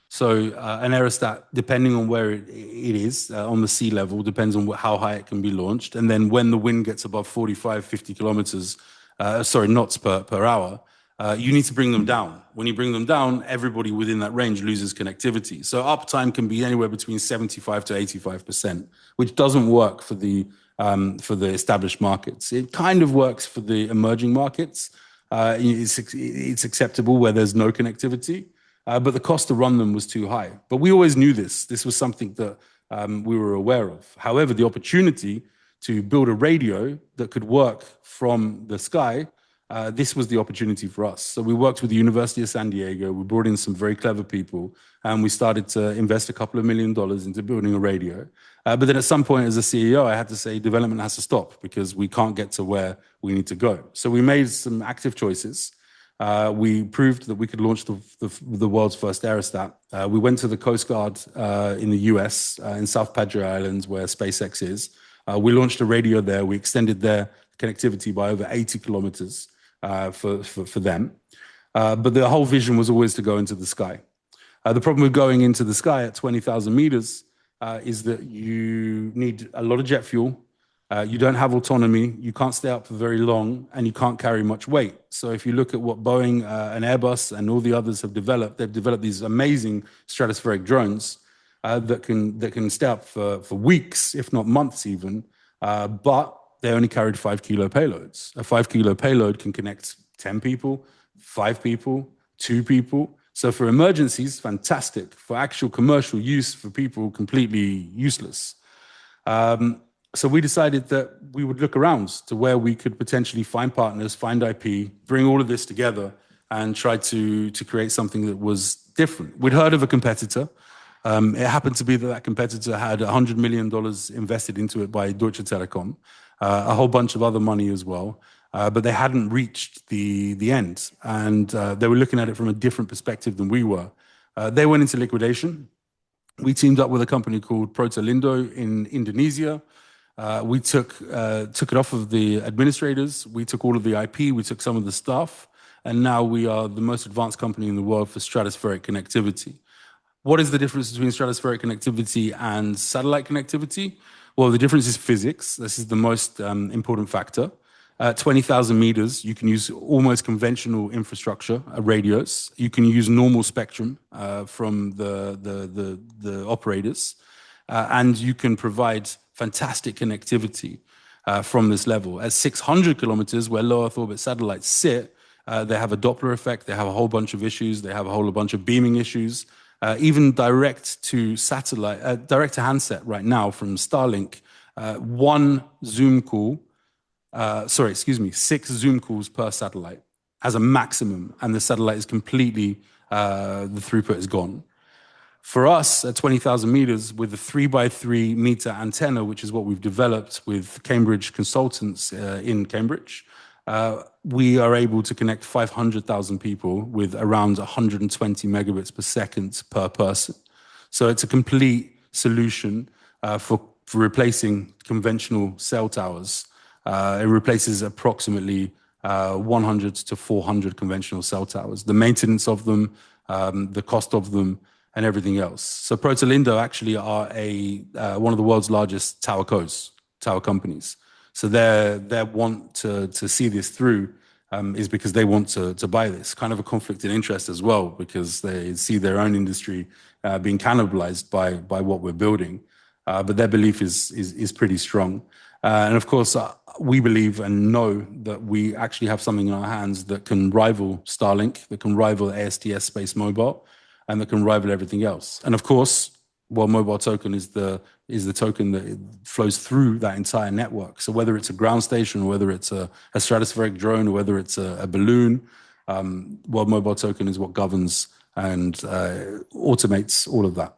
So an aerostat, depending on where it is, on the sea level, depends on how high it can be launched. And then when the wind gets above 45, 50 kilometers, knots per hour, you need to bring them down. When you bring them down, everybody within that range loses connectivity. So uptime can be anywhere between 75 to 85%, which doesn't work for the established markets. It kind of works for the emerging markets. It's acceptable where there's no connectivity, but the cost to run them was too high. But we always knew this. This was something that we were aware of. However, the opportunity to build a radio that could work from the sky, this was the opportunity for us. So we worked with the University of San Diego. We brought in some very clever people, and we started to invest a couple of $1 million into building a radio. But then at some point as a CEO, I had to say development has to stop because we can't get to where we need to go. So we made some active choices. We proved that we could launch the world's first aerostat. We went to the Coast Guard in the US, in South Padre Islands, where SpaceX is. We launched a radio there. We extended their connectivity by over 80 kilometers for them. But the whole vision was always to go into the sky. The problem with going into the sky at 20,000 meters is that you need a lot of jet fuel. You don't have autonomy. You can't stay up for very long, and you can't carry much weight. So if you look at what Boeing and Airbus and all the others have developed, they've developed these amazing stratospheric drones that can stay up for weeks, if not months even, but they only carried 5-kilo payloads. A 5-kilo payload can connect 10 people, 5 people, 2 people. So for emergencies, fantastic. For actual commercial use, for people, completely useless. So we decided that we would look around to where we could potentially find partners, find IP, bring all of this together, and try to create something that was different. We'd heard of a competitor. It happened to be that competitor had $100 million invested into it by Deutsche Telekom, a whole bunch of other money as well. But they hadn't reached the end, and they were looking at it from a different perspective than we were. They went into liquidation. We teamed up with a company called Protelindo in Indonesia. We took it off of the administrators. We took all of the IP. We took some of the staff, and now we are the most advanced company in the world for stratospheric connectivity. What is the difference between stratospheric connectivity and satellite connectivity? Well, the difference is physics. This is the most important factor. 20,000 meters, you can use almost conventional infrastructure, radios. You can use normal spectrum from the operators, and you can provide fantastic connectivity from this level. At 600 kilometers, where low Earth orbit satellites sit, they have a Doppler effect. They have a whole bunch of issues. They have a whole bunch of beaming issues. Even direct to satellite, direct to handset right now from Starlink, one Zoom call sorry, excuse me, 6 Zoom calls per satellite as a maximum, and the satellite is completely, the throughput is gone. For us, at 20,000 meters, with a 3 by 3 meter antenna, which is what we've developed with Cambridge consultants in Cambridge, we are able to connect 500,000 people with around 120 megabits per second per person. So it's a complete solution for replacing conventional cell towers. It replaces approximately 100 to 400 conventional cell towers. The maintenance of them, the cost of them, and everything else. So Protolindo actually are one of the world's largest tower companies. So their want to see this through is because they want to buy this. Kind of a conflict in interest as well, because they see their own industry being cannibalized by what we're building. But their belief is pretty strong. And of course, we believe and know that we actually have something in our hands that can rival Starlink, that can rival ASTS Space Mobile, and that can rival everything else. And of course, World Mobile Token is the token that flows through that entire network. So whether it's a ground station, or whether it's a stratospheric drone, or whether it's a balloon, World Mobile Token is what governs and automates all of that.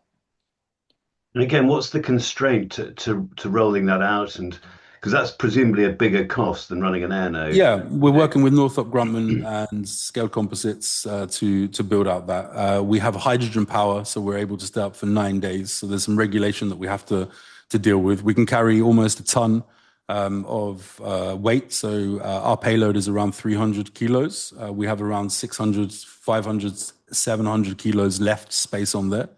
And again, what's the constraint to rolling that out? And because that's presumably a bigger cost than running an air node. Yeah, we're working with Northrop Grumman and Scale Composites to build out that. We have hydrogen power, so we're able to stay up for 9 days. So there's some regulation that we have to deal with. We can carry almost a ton of weight. So our payload is around 300 kilos. We have around 600, 500, 700 kilos left space on there.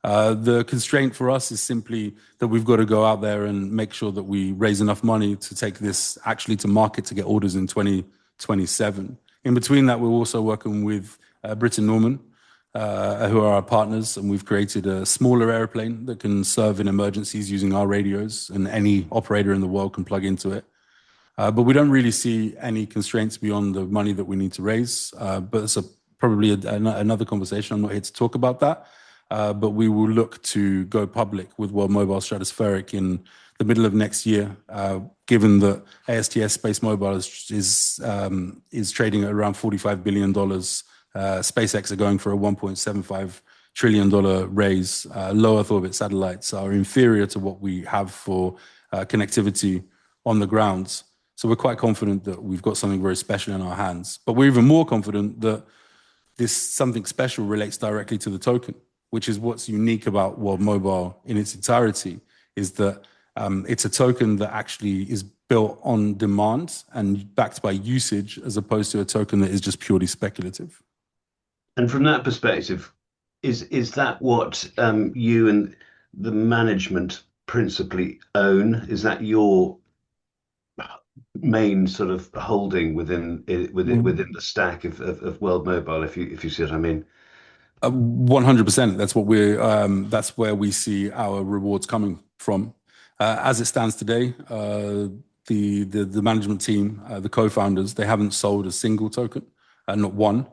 The constraint for us is simply that we've got to go out there and make sure that we raise enough money to take this actually to market to get orders in 2027. In between that, we're also working with Britain Norman, who are our partners, and we've created a smaller airplane that can serve in emergencies using our radios, and any operator in the world can plug into it. But we don't really see any constraints beyond the money that we need to raise. But it's probably another conversation. I'm not here to talk about that. But we will look to go public with World Mobile Stratospheric in the middle of next year, given that ASTS Space Mobile is trading at around $45 billion. SpaceX are going for a $1.75 trillion raise. Low Earth orbit satellites are inferior to what we have for connectivity on the ground. So we're quite confident that we've got something very special in our hands. But we're even more confident that this something special relates directly to the token, which is what's unique about World Mobile in its entirety, is that it's a token that actually is built on demand and backed by usage, as opposed to a token that is just purely speculative. And from that perspective, is that what you and the management principally own? Is that your main sort of holding within the stack of World Mobile, if you see what I mean? 100%. That's where we see our rewards coming from. As it stands today, the management team, the co-founders, they haven't sold a single token, not one.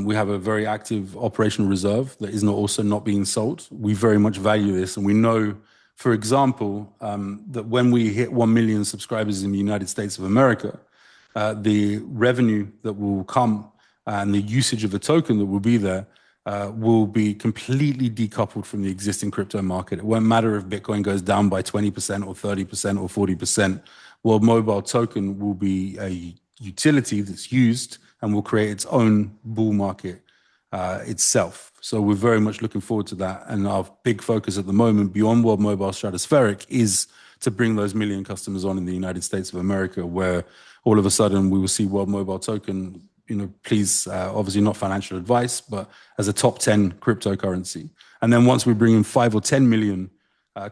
We have a very active operational reserve that is also not being sold. We very much value this, and we know, for example, that when we hit 1 million subscribers in the United States of America, the revenue that will come and the usage of the token that will be there will be completely decoupled from the existing crypto market. It won't matter if Bitcoin goes down by 20% or 30% or 40%. World Mobile Token will be a utility that's used and will create its own bull market itself. So we're very much looking forward to that. And our big focus at the moment, beyond World Mobile Stratospheric, is to bring those million customers on in the United States of America, where all of a sudden we will see World Mobile Token, please, obviously not financial advice, but as a top 10 cryptocurrency. And then once we bring in 5 or 10 million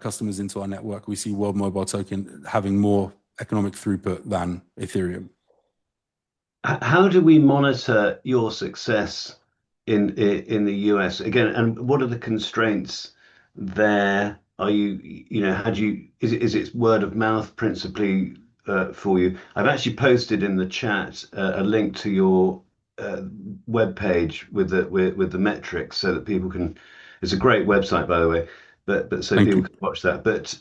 customers into our network, we see World Mobile Token having more economic throughput than Ethereum. How do we monitor your success in the US again? And what are the constraints there? Are is it word of mouth principally for you? I've actually posted in the chat a link to your web page with the metrics so that people can. It's a great website, by the way, but so Thank people you. can watch that. But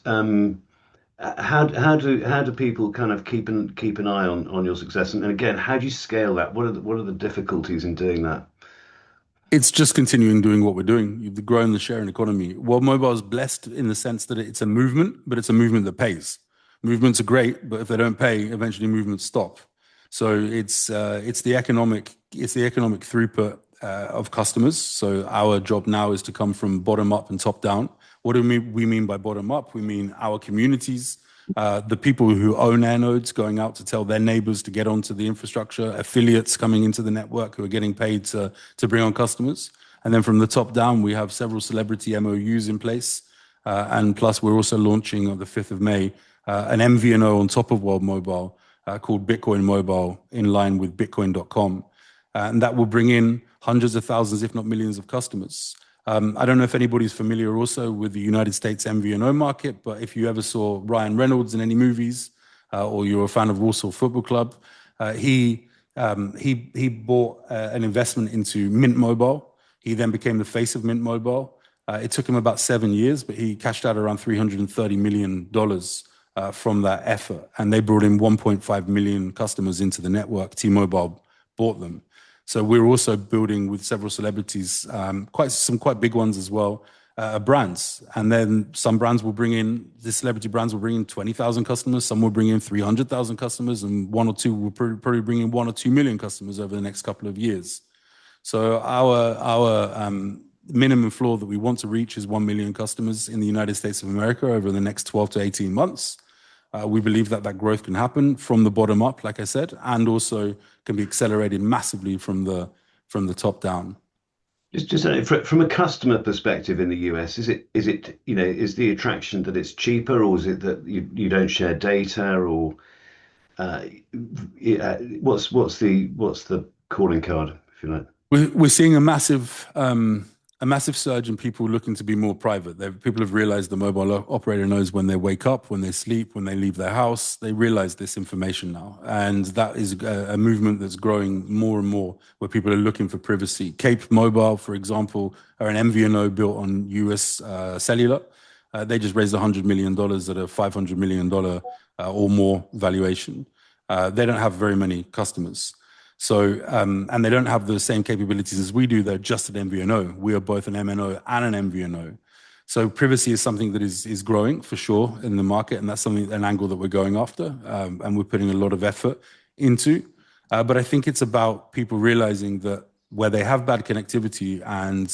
How do people kind of keep an eye on your success? And again, how do you scale that? What are the difficulties in doing that? It's just continuing doing what we're doing. You've grown the sharing economy. Well, mobile is blessed in the sense that it's a movement, but it's a movement that pays. Movements are great, but if they don't pay, eventually movements stop. So it's the economic throughput of customers. So our job now is to come from bottom up and top down. What do we mean by bottom up? We mean our communities, the people who own air nodes going out to tell their neighbors to get onto the infrastructure, affiliates coming into the network who are getting paid to bring on customers. And then from the top down, we have several celebrity MOUs in place. And plus, we're also launching on the 5th of May an MVNO on top of World Mobile called Bitcoin Mobile in line with Bitcoin.com. And that will bring in hundreds of thousands, if not millions of customers. I don't know if anybody's familiar also with the United States MVNO market, but if you ever saw Ryan Reynolds in any movies, or you're a fan of Warsaw Football Club, he bought an investment into Mint Mobile. He then became the face of Mint Mobile. It took him about 7 years, but he cashed out around $330 million from that effort, and they brought in 1.5 million customers into the network. T-Mobile bought them. So we're also building with several celebrities, quite big ones as well, brands. And then some brands will bring in, the celebrity brands will bring in 20,000 customers, some will bring in 300,000 customers, and one or two will probably bring in 1 or 2 million customers over the next couple of years. So our minimum floor that we want to reach is 1 million customers in the United States of America over the next 12 to 18 months. We believe that growth can happen from the bottom up, like I said, and also can be accelerated massively from the top down. From a customer perspective in the US, is the attraction that it's cheaper, or is it that you don't share data, or yeah, what's the calling card, if you like? We're seeing a massive surge in people looking to be more private. People have realized the mobile operator knows when they wake up, when they sleep, when they leave their house. They realize this information now. And that is a movement that's growing more and more, where people are looking for privacy. Cape Mobile, for example, are an MVNO built on US cellular. They just raised $100 million at a $500 million or more valuation. They don't have very many customers. So, and they don't have the same capabilities as we do. They're just an MVNO. We are both an MNO and an MVNO. So privacy is something that is growing for sure in the market, and that's an angle that we're going after, and we're putting a lot of effort into. But I think it's about people realizing that where they have bad connectivity and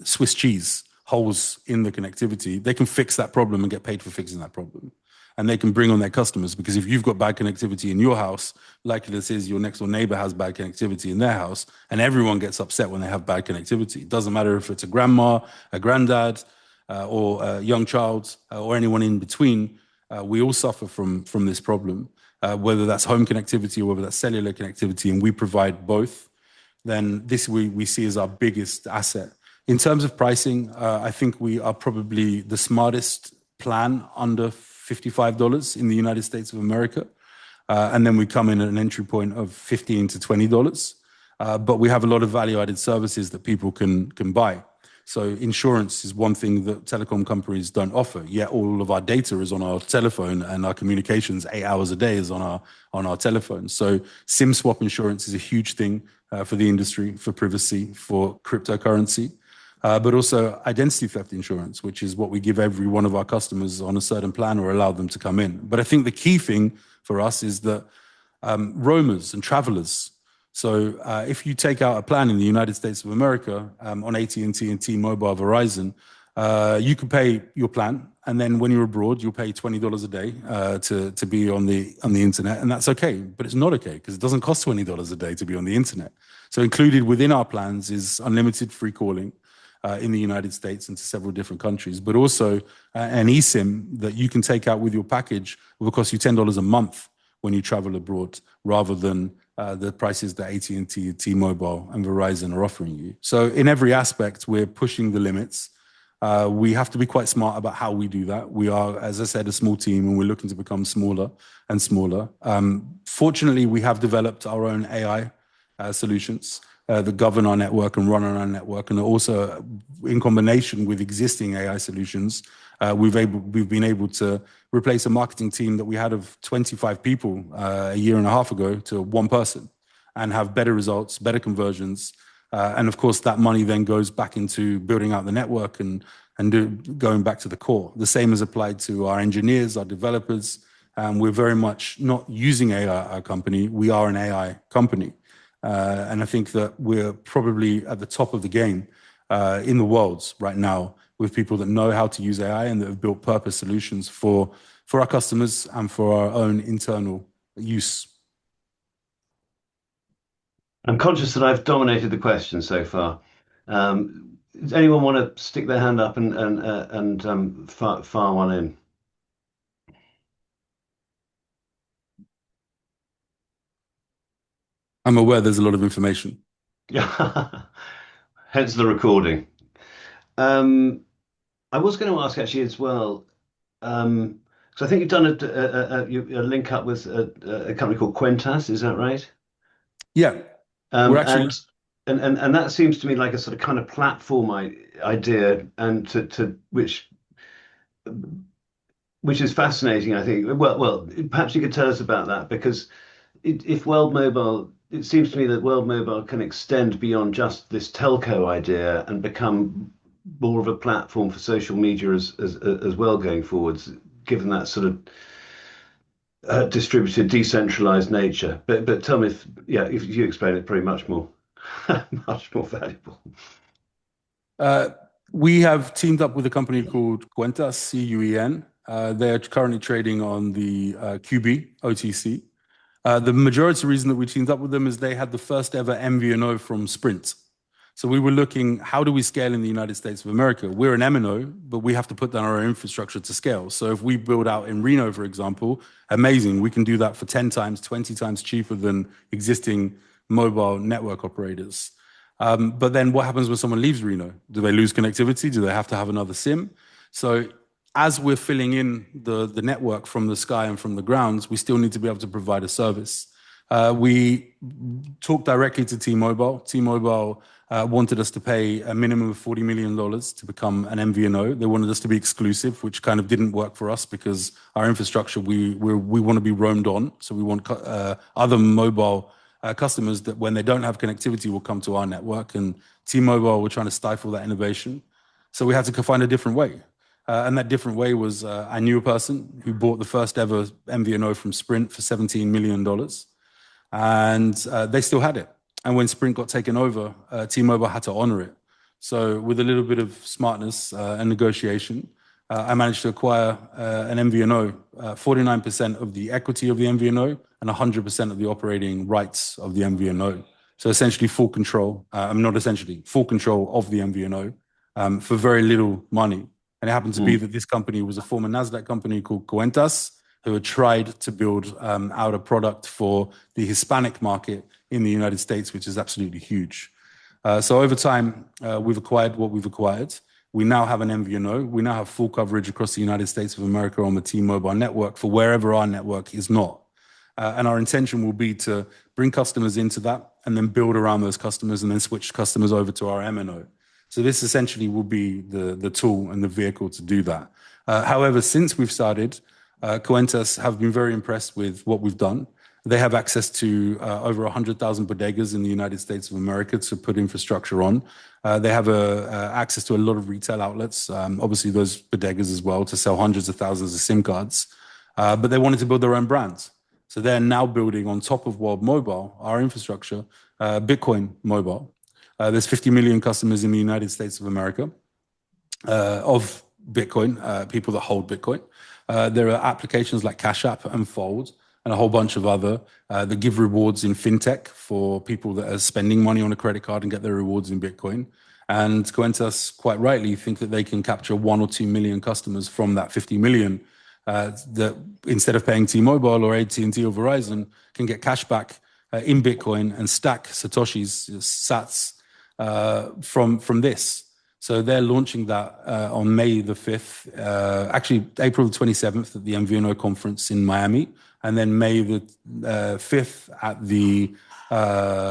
Swiss cheese holes in the connectivity, they can fix that problem and get paid for fixing that problem. And they can bring on their customers, because if you've got bad connectivity in your house, likely this is your next door neighbor has bad connectivity in their house, and everyone gets upset when they have bad connectivity. It doesn't matter if it's a grandma, a granddad, or a young child, or anyone in between. We all suffer from this problem, whether that's home connectivity or whether that's cellular connectivity, and we provide both. Then this we see as our biggest asset. In terms of pricing, I think we are probably the smartest plan under $55 in the United States of America. And then we come in at an entry point of $15 to $20. But we have a lot of value-added services that people can buy. So insurance is one thing that telecom companies don't offer. Yet all of our data is on our telephone, and our communications 8 hours a day is on our telephone. So SIM swap insurance is a huge thing for the industry, for privacy, for cryptocurrency. But also identity theft insurance, which is what we give every one of our customers on a certain plan or allow them to come in. But I think the key thing for us is that roamers and travelers. So if you take out a plan in the United States of America on AT&T and T-Mobile, Verizon, you can pay your plan, and then when you're abroad, you'll pay $20 a day to be on the internet, and that's okay. But it's not okay, because it doesn't cost $20 a day to be on the internet. So included within our plans is unlimited free calling in the United States and to several different countries, but also an eSIM that you can take out with your package will cost you $10 a month when you travel abroad, rather than the prices that AT&T, T-Mobile, and Verizon are offering you. So in every aspect, we're pushing the limits. We have to be quite smart about how we do that. We are, as I said, a small team, and we're looking to become smaller and smaller. Fortunately, we have developed our own AI solutions. that govern our network and run on our network, and also in combination with existing AI solutions, we've been able to replace a marketing team that we had of 25 people a year and a half ago to one person, and have better results, better conversions. And of course, that money then goes back into building out the network and going back to the core. The same is applied to our engineers, our developers. We're very much not using AI at our company. We are an AI company. And I think that we're probably at the top of the game in the world right now, with people that know how to use AI and that have built purpose solutions for our customers and for our own internal use. I'm conscious that I've dominated the question so far. Does anyone want to stick their hand up and fire one in? I'm aware there's a lot of information. Yeah, hence the recording. I was going to ask actually as well, because I think you've done a link up with a company called Kuentas, is that right? Yeah, we're Um, actually. and and that seems to me like a sort of kind of platform idea, and to which is fascinating, I think. Well, perhaps you could tell us about that, because if World Mobile, it seems to me that World Mobile can extend beyond just this telco idea and become more of a platform for social media as well going forwards, given that sort of distributed, decentralized nature. But tell me if you explain it, pretty much more much more valuable. Uh, we have teamed up with a company called Cuentas, Cuen. They're currently trading on the QB OTC. The majority reason that we teamed up with them is they had the first ever MVNO from Sprint. So we were looking, how do we scale in the United States of America? We're an MNO, but we have to put down our infrastructure to scale. So if we build out in Reno, for example, amazing. We can do that for 10 times, 20 times cheaper than existing mobile network operators. But then what happens when someone leaves Reno? Do they lose connectivity? Do they have to have another SIM? So as we're filling in the network from the sky and from the grounds, we still need to be able to provide a service. We talked directly to T-Mobile. T-Mobile wanted us to pay a minimum of $40 million to become an MVNO. They wanted us to be exclusive, which kind of didn't work for us because our infrastructure, we want to be roamed on. So we want other mobile customers that when they don't have connectivity will come to our network. And T-Mobile were trying to stifle that innovation. So we had to find a different way. And that different way was I knew a person who bought the first ever MVNO from Sprint for $17 million. And they still had it. And when Sprint got taken over, T-Mobile had to honor it. So with a little bit of smartness and negotiation, I managed to acquire an MVNO, 49% of the equity of the MVNO and 100% of the operating rights of the MVNO. So essentially full control, not essentially, full control of the MVNO for very little money. And it happened to be that this company was a former NASDAQ company called Cuentas, who had tried to build out a product for the Hispanic market in the United States, which is absolutely huge. So over time, we've acquired what we've acquired. We now have an MVNO. We now have full coverage across the United States of America on the T-Mobile network for wherever our network is not. And our intention will be to bring customers into that and then build around those customers and then switch customers over to our MNO. So this essentially will be the tool and the vehicle to do that. However, since we've started, Cuentas have been very impressed with what we've done. They have access to over 100,000 bodegas in the United States of America to put infrastructure on. They have access to a lot of retail outlets, obviously those bodegas as well, to sell hundreds of thousands of SIM cards. But they wanted to build their own brands. So they're now building on top of World Mobile, our infrastructure, Bitcoin Mobile. There's 50 million customers in the United States of America of Bitcoin, people that hold Bitcoin. There are applications like Cash App and Fold and a whole bunch of other that give rewards in fintech for people that are spending money on a credit card and get their rewards in Bitcoin. And Cuentas, quite rightly, think that they can capture 1 or 2 million customers from that 50 million that instead of paying T-Mobile or AT&T or Verizon can get cash back in Bitcoin and stack Satoshis, sats, from this. So they're launching that on May the 5th, actually April the 27th at the MVNO conference in Miami, and then May the 5th at the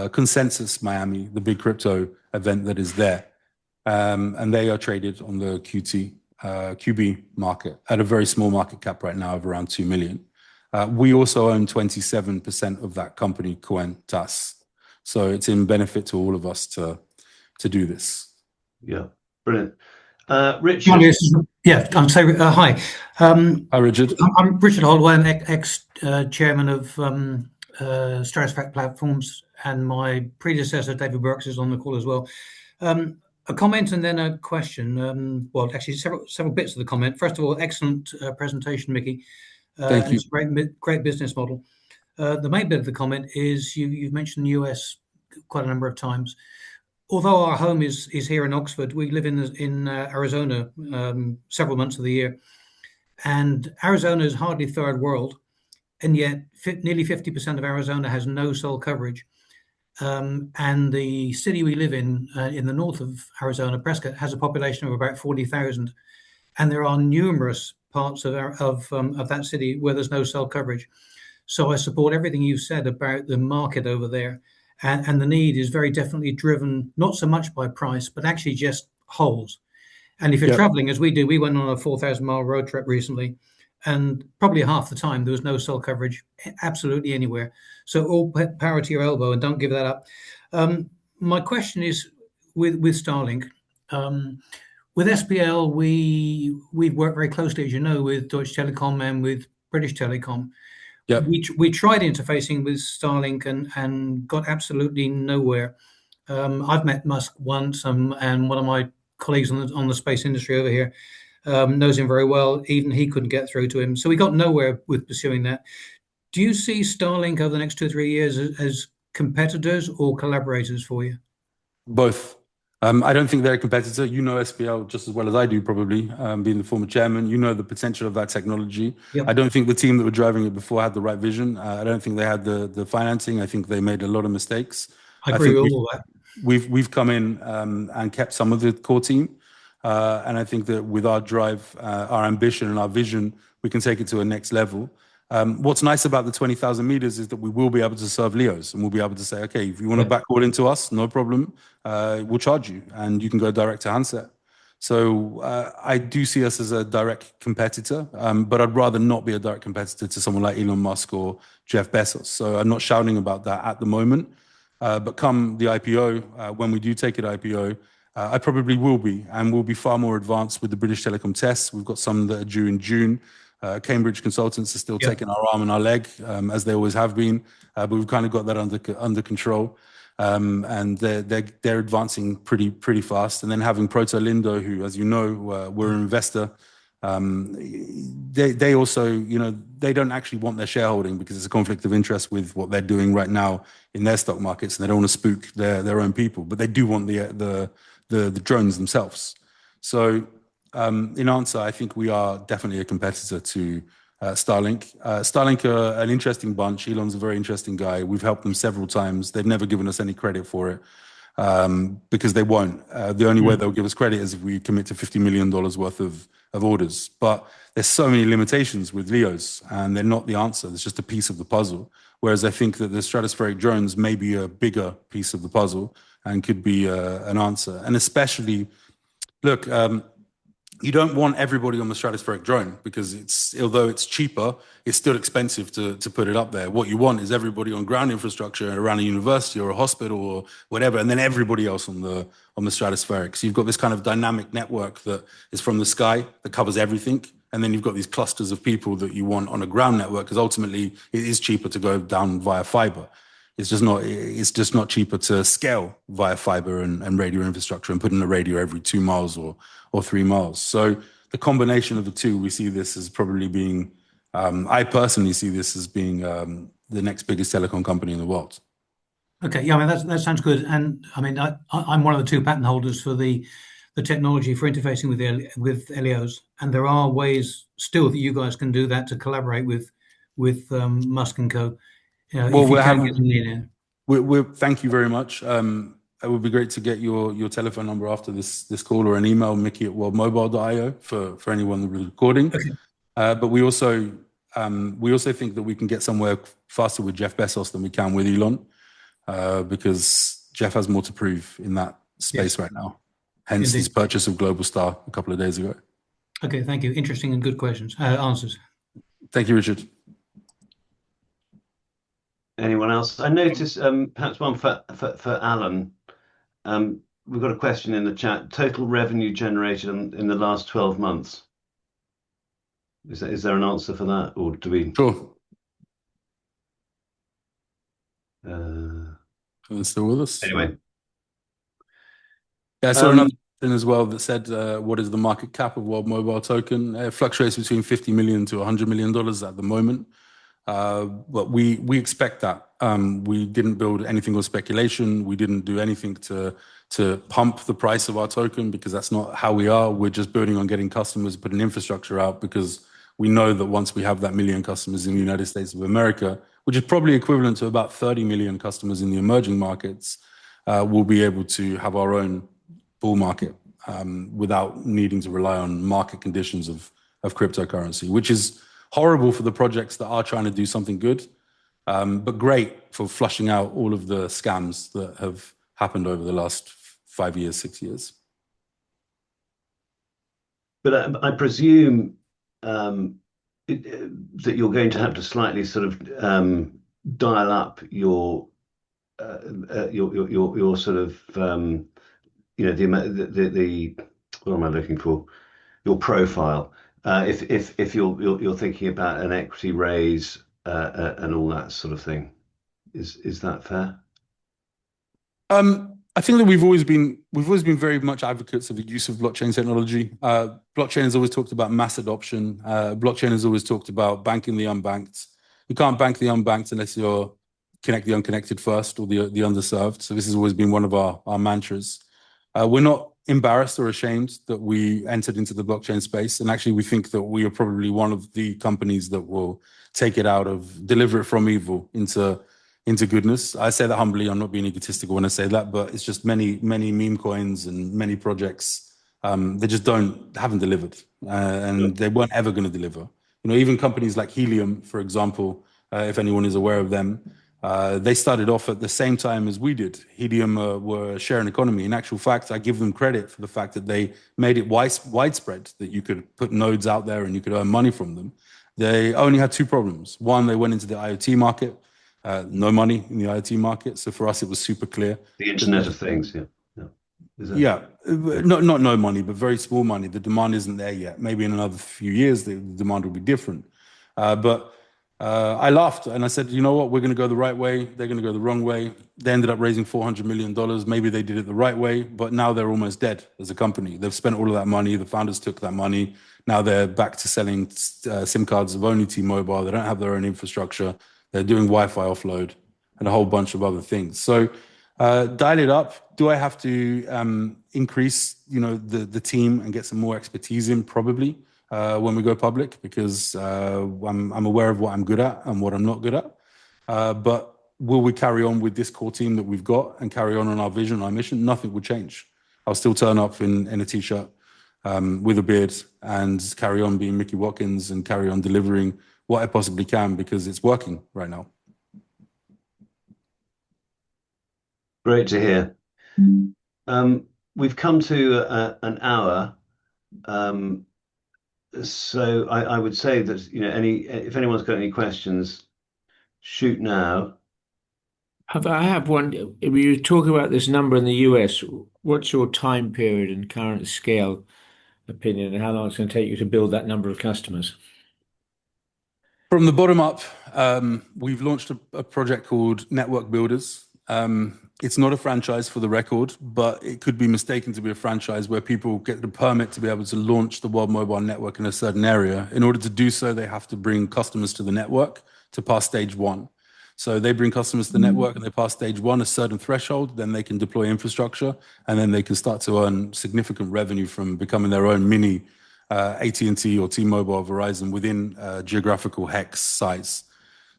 Consensus Miami, the big crypto event that is there. And they are traded on the QB market at a very small market cap right now of around 2 million. We also own 27% of that company, Kuentas. So it's in benefit to all of us to do this. Yeah, brilliant. Richard. Yeah, I'm sorry. Hi. Hi, Richard. I'm Richard Holloway. I'm ex-chairman of Stratospheric Platforms, and my predecessor, David Burks, is on the call as well. A comment and then a question. Well, actually, several bits of the comment. First of all, excellent presentation, Micky. Thank you. It's a great business model. The main bit of the comment is you've mentioned the US quite a number of times. Although our home is here in Oxford, we live in Arizona several months of the year, and Arizona is hardly third world, and yet nearly 50% of Arizona has no cell coverage. And the city we live in the north of Arizona, Prescott, has a population of about 40,000, and there are numerous parts of that city where there's no cell coverage. So I support everything you've said about the market over there. And the need is very definitely driven, not so much by price, but actually just holes. And if you're traveling, as we do, we went on a 4,000-mile road trip recently, and probably half the time there was no cell coverage absolutely anywhere. So all power to your elbow, and don't give that up. My question is with Starlink. With SPL, we've worked very closely, as you know, with Deutsche Telekom and with British Telecom. Yep. We tried interfacing with Starlink and got absolutely nowhere. I've met Musk once, and one of my colleagues on the space industry over here knows him very well. Even he couldn't get through to him. So we got nowhere with pursuing that. Do you see Starlink over the next 2 or 3 years as competitors or collaborators for you? Both. I don't think they're a competitor. You know SPL just as well as I do, probably, being the former chairman. You know the potential of that technology. Yep. I don't think the team that were driving it before had the right vision. I don't think they had the financing. I think they made a lot of mistakes. I agree with all that. We've come in and kept some of the core team. And I think that with our drive, our ambition and our vision, we can take it to a next level. What's nice about the 20,000 meters is that we will be able to serve LEOs, and we'll be able to say, okay, if you want to backhaul into us, no problem, we'll charge you, and you can go direct to handset. So I do see us as a direct competitor, but I'd rather not be a direct competitor to someone like Elon Musk or Jeff Bezos. So I'm not shouting about that at the moment. But come the IPO, when we do take it IPO, I probably will be, and we'll be far more advanced with the British Telecom tests. We've got some that are due in June. Cambridge consultants are still taking our arm and our leg, as they always have been, but we've kind of got that under control, and they're advancing pretty fast. And then having Proto Lindo, who, as you know, we're an investor, they also, you know, they don't actually want their shareholding because it's a conflict of interest with what they're doing right now in their stock markets, and they don't want to spook their own people, but they do want the drones themselves. So. In answer, I think we are definitely a competitor to Starlink. Starlink are an interesting bunch. Elon's a very interesting guy. We've helped them several times. They've never given us any credit for it because they won't. The only way they'll give us credit is if we commit to $50 million worth of orders. But there's so many limitations with LEOs, and they're not the answer. It's just a piece of the puzzle. Whereas I think that the stratospheric drones may be a bigger piece of the puzzle and could be an answer. And especially, look, you don't want everybody on the stratospheric drone because although it's cheaper, it's still expensive to put it up there. What you want is everybody on ground infrastructure around a university or a hospital or whatever, and then everybody else on the stratospheric. So you've got this kind of dynamic network that is from the sky that covers everything, and then you've got these clusters of people that you want on a ground network because ultimately it is cheaper to go down via fiber. It's just not cheaper to scale via fiber and radio infrastructure and put in a radio every 2 miles or 3 miles. So the combination of the two, we see this as probably being, I personally see this as being the next biggest telecom company in the world. Okay, yeah, I mean that sounds good, and I mean I'm one of the 2 patent holders for the technology for interfacing with LEOs, and there are ways still that you guys can do that to collaborate with Musk and Co. Well, if you can get them in. Thank you very much. it would be great to get your telephone number after this call, or an email, micky@worldmobile.io for anyone that was recording. Okay. But we also think that we can get somewhere faster with Jeff Bezos than we can with Elon, because Jeff has more to prove in that space right now. Hence Indeed. his purchase of Globalstar a couple of days ago. Okay, thank you. Interesting and good answers. Thank you, Richard. Anyone else? I noticed perhaps one for Alan. We've got a question in the chat. Total revenue generated in the last 12 months. Is there an answer for that, or do we? Sure. Still with us? Anyway. Yeah, I saw another thing as well that said, what is the market cap of World Mobile Token? It fluctuates between $50 million to $100 million at the moment. But we expect that. We didn't build anything on speculation. We didn't do anything to pump the price of our token, because that's not how we are. We're just building on getting customers, putting infrastructure out, because we know that once we have that million customers in the United States of America, which is probably equivalent to about 30 million customers in the emerging markets, we'll be able to have our own bull market without needing to rely on market conditions of cryptocurrency, which is horrible for the projects that are trying to do something good, but great for flushing out all of the scams that have happened over the last 5 years, 6 years. But I presume that you're going to have to slightly sort of dial up your sort of the what am I looking for? Your profile. If you're thinking about an equity raise and all that sort of thing, is that fair? I think that we've always been very much advocates of the use of blockchain technology. Blockchain has always talked about mass adoption. Blockchain has always talked about banking the unbanked. You can't bank the unbanked unless you're connect the unconnected first, or the underserved. So this has always been one of our mantras. We're not embarrassed or ashamed that we entered into the blockchain space, and actually we think that we are probably one of the companies that will take it out of, deliver it from evil into goodness. I say that humbly. I'm not being egotistical when I say that, but it's just many meme coins and many projects, they just haven't delivered, and they weren't ever going to deliver. Even companies like Helium, for example, if anyone is aware of them, they started off at the same time as we did. Helium were a sharing economy. In actual fact, I give them credit for the fact that they made it widespread, that you could put nodes out there and you could earn money from them. They only had two problems. One, they went into the IoT market. No money in the IoT market. So for us, it was super clear. The Internet of Things, yeah. Yeah, not no money, but very small money. The demand isn't there yet. Maybe in another few years, the demand will be different. But I laughed and I said, you know what? We're going to go the right way. They're going to go the wrong way. They ended up raising $400 million. Maybe they did it the right way, but now they're almost dead as a company. They've spent all of that money. The founders took that money. Now they're back to selling SIM cards of only T-Mobile. They don't have their own infrastructure. They're doing Wi-Fi offload and a whole bunch of other things. So dial it up. Do I have to increase, the team and get some more expertise in? Probably when we go public, because I'm aware of what I'm good at and what I'm not good at. But will we carry on with this core team that we've got and carry on our vision, our mission? Nothing will change. I'll still turn up in a t-shirt with a beard and carry on being Micky Watkins and carry on delivering what I possibly can, because it's working right now. Great to hear. We've come to an hour, so I would say that if anyone's got any questions, shoot now. I have one. If you talk about this number in the US, what's your time period and current scale opinion, and how long it's going to take you to build that number of customers? From the bottom up, we've launched a project called Network Builders. It's not a franchise, for the record, but it could be mistaken to be a franchise, where people get the permit to be able to launch the World Mobile Network in a certain area. In order to do so, they have to bring customers to the network to pass stage one. So they bring customers to the network and they pass stage one, a certain threshold, then they can deploy infrastructure, and then they can start to earn significant revenue from becoming their own mini AT&T or T-Mobile or Verizon within geographical hex sites.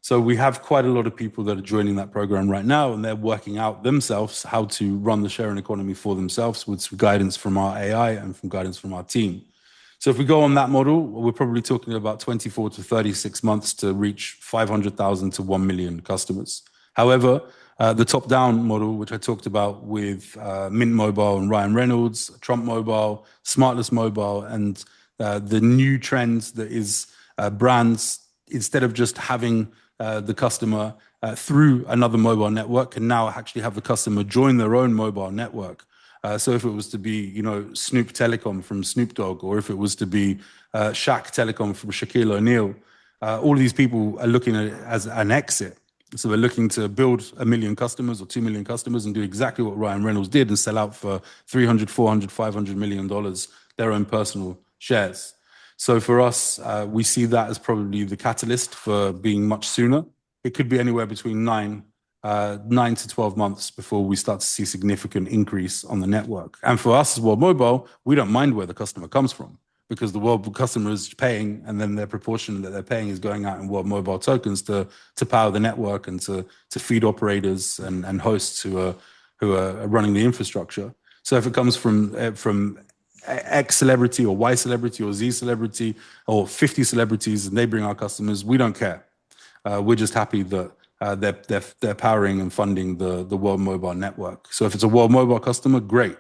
So we have quite a lot of people that are joining that program right now, and they're working out themselves how to run the sharing economy for themselves with some guidance from our AI and from guidance from our team. So if we go on that model, we're probably talking about 24 to 36 months to reach 500,000 to 1 million customers. However, the top-down model, which I talked about with Mint Mobile and Ryan Reynolds, Trump Mobile, Smartless Mobile, and the new trend that is brands, instead of just having the customer through another mobile network, can now actually have the customer join their own mobile network. So if it was to be, Snoop Telecom from Snoop Dogg, or if it was to be Shaq Telecom from Shaquille O'Neal, all of these people are looking at it as an exit. So they're looking to build 1 million customers or 2 million customers and do exactly what Ryan Reynolds did and sell out for $300, $400, $500 million, their own personal shares. So for us, we see that as probably the catalyst for being much sooner. It could be anywhere between 9 to 12 months before we start to see significant increase on the network. And for us as World Mobile, we don't mind where the customer comes from, because the World customer is paying, and then their proportion that they're paying is going out in World Mobile tokens to power the network and to feed operators and hosts who are running the infrastructure. So if it comes from X celebrity or Y celebrity or Z celebrity or 50 celebrities and they bring our customers, we don't care. We're just happy that they're powering and funding the World Mobile network. So if it's a World Mobile customer, great.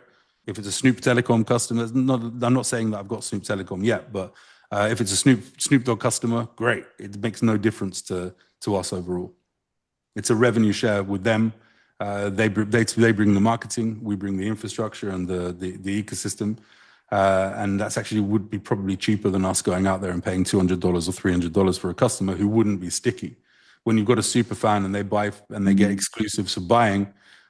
If it's a Snoop Telecom customer, I'm not saying that I've got Snoop Telecom yet, but if it's a Snoop Dogg customer, great. It makes no difference to us overall. It's a revenue share with them. They bring the marketing, we bring the infrastructure and the ecosystem. And that's actually would be probably cheaper than us going out there and paying $200 or $300 for a customer who wouldn't be sticky. When you've got a super fan and they buy and they get exclusives for buying,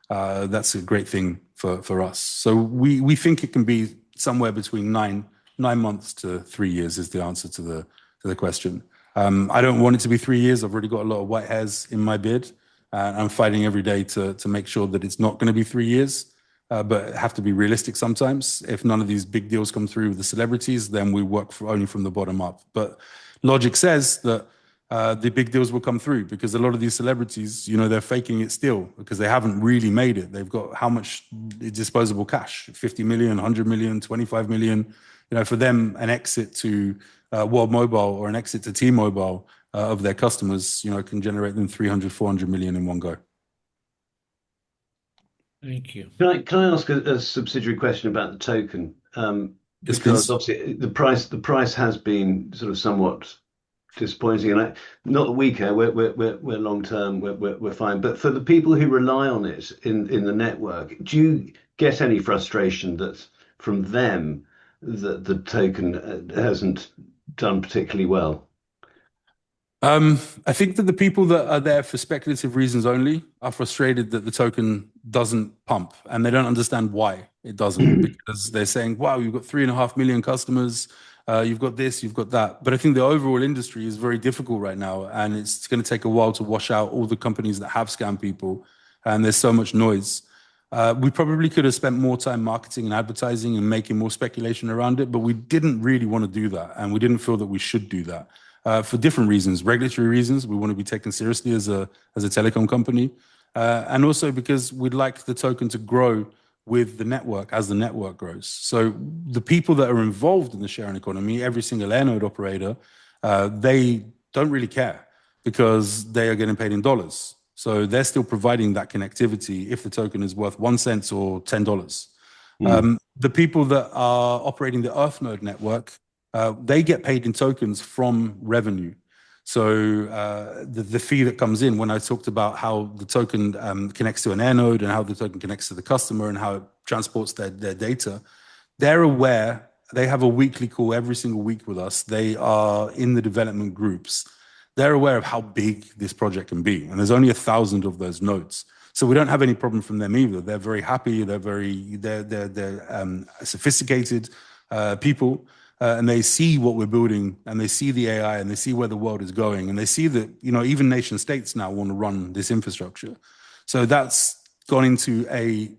that's a great thing for us. So we think it can be somewhere between 9 months to 3 years is the answer to the question. I don't want it to be 3 years. I've already got a lot of white hairs in my beard. I'm fighting every day to make sure that it's not going to be 3 years. But have to be realistic sometimes. If none of these big deals come through with the celebrities, then we work only from the bottom up. But logic says that the big deals will come through, because a lot of these celebrities, they're faking it still because they haven't really made it. They've got how much disposable cash? 50 million, 100 million, 25 million. For them, an exit to World Mobile or an exit to T-Mobile of their customers, can generate them 300, 400 million in one go. Thank you. Can I ask a subsidiary question about the token? Yes, Because please. obviously the price has been sort of somewhat disappointing, and not that we care. We're long term. We're fine. But for the people who rely on it in the network, do you get any frustration that from them that the token hasn't done particularly well? I think that the people that are there for speculative reasons only are frustrated that the token doesn't pump, and they don't understand why it doesn't, because they're saying, wow, you've got 3.5 million customers, you've got this, you've got that. But I think the overall industry is very difficult right now, and it's going to take a while to wash out all the companies that have scammed people, and there's so much noise. We probably could have spent more time marketing and advertising and making more speculation around it, but we didn't really want to do that, and we didn't feel that we should do that. For different reasons, regulatory reasons. We want to be taken seriously as a telecom company, and also because we'd like the token to grow with the network as the network grows. So the people that are involved in the sharing economy, every single airnode operator, they don't really care because they are getting paid in dollars. So they're still providing that connectivity if the token is worth 1 cent or $10. The people that are operating the EarthNode network, they get paid in tokens from revenue. So the fee that comes in, when I talked about how the token connects to an airnode and how the token connects to the customer and how it transports their data, they're aware. They have a weekly call every single week with us. They are in the development groups. They're aware of how big this project can be. And there's only 1,000 of those nodes. So we don't have any problem from them either. They're very happy. They're sophisticated people. And they see what we're building, and they see the AI, and they see where the world is going, and they see that even nation states now want to run this infrastructure. So that's gone into a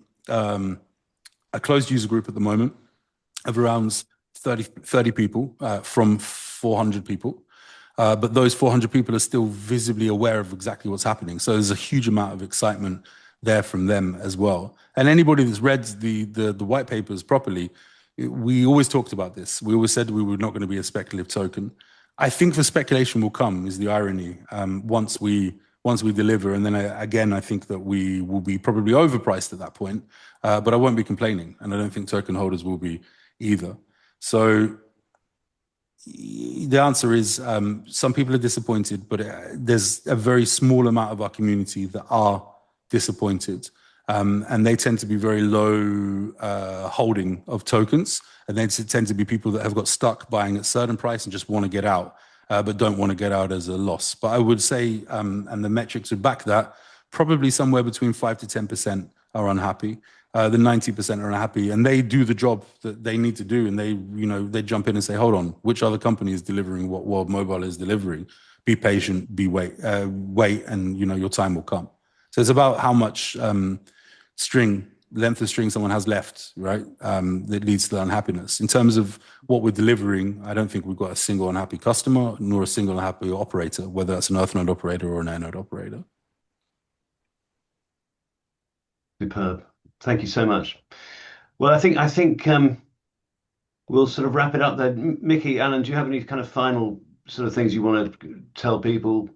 closed user group at the moment of around 30 people from 400 people. But those 400 people are still visibly aware of exactly what's happening. So there's a huge amount of excitement there from them as well. And anybody that's read the white papers properly, we always talked about this. We always said we were not going to be a speculative token. I think the speculation will come, is the irony, once we deliver. And then again, I think that we will be probably overpriced at that point, but I won't be complaining. And I don't think token holders will be either. So the answer is some people are disappointed, but there's a very small amount of our community that are disappointed. And they tend to be very low holding of tokens. And they tend to be people that have got stuck buying at a certain price and just want to get out, but don't want to get out as a loss. But I would say, and the metrics would back that, probably somewhere between 5 to 10% are unhappy. The 90% are unhappy, and they do the job that they need to do. And they jump in and say, hold on, which other company is delivering what World Mobile is delivering? Be patient, wait, and your time will come. So it's about how much length of string someone has left, right? That leads to unhappiness. In terms of what we're delivering, I don't think we've got a single unhappy customer nor a single unhappy operator, whether that's an Earth node operator or an air node operator. Superb. Thank you so much. Well, I think we'll sort of wrap it up there. Micky, Alan, do you have any kind of final sort of things you want to tell people?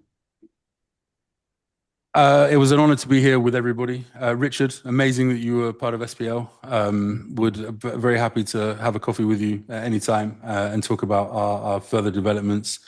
It was an honor to be here with everybody. Richard, amazing that you were part of SPL. Very happy to have a coffee with you at any time and talk about our further developments.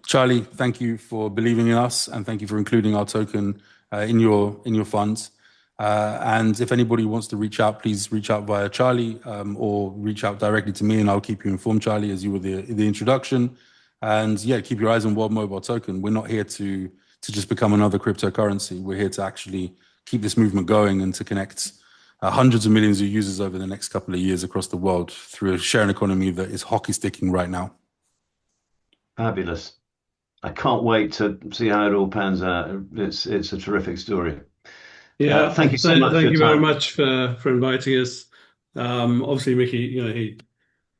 Charlie, thank you for believing in us, and thank you for including our token in your funds. And if anybody wants to reach out, please reach out via Charlie or reach out directly to me, and I'll keep you informed, Charlie, as you were the introduction. And yeah, keep your eyes on World Mobile Token. We're not here to just become another cryptocurrency. We're here to actually keep this movement going and to connect hundreds of millions of users over the next couple of years across the world through a sharing economy that is hockey sticking right now. Fabulous. I can't wait to see how it all pans out. It's a terrific story. Yeah, thank you so much. Thank you very much for inviting us. Obviously, Micky, he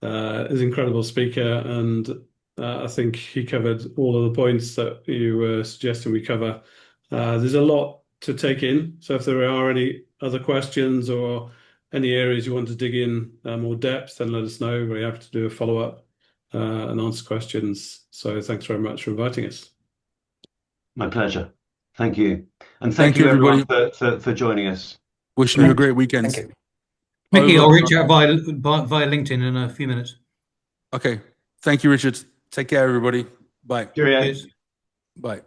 is an incredible speaker, and I think he covered all of the points that you were suggesting we cover. There's a lot to take in, so if there are any other questions or any areas you want to dig in more depth, then let us know. Very happy to do a follow-up and answer questions. So thanks very much for inviting us. My pleasure. Thank you. And thank you everybody for joining us. Wishing you a great weekend. Thank you. Micky, I'll reach out via LinkedIn in a few minutes. Okay. Thank you, Richard. Take care, everybody. Bye. Cheerio. Bye.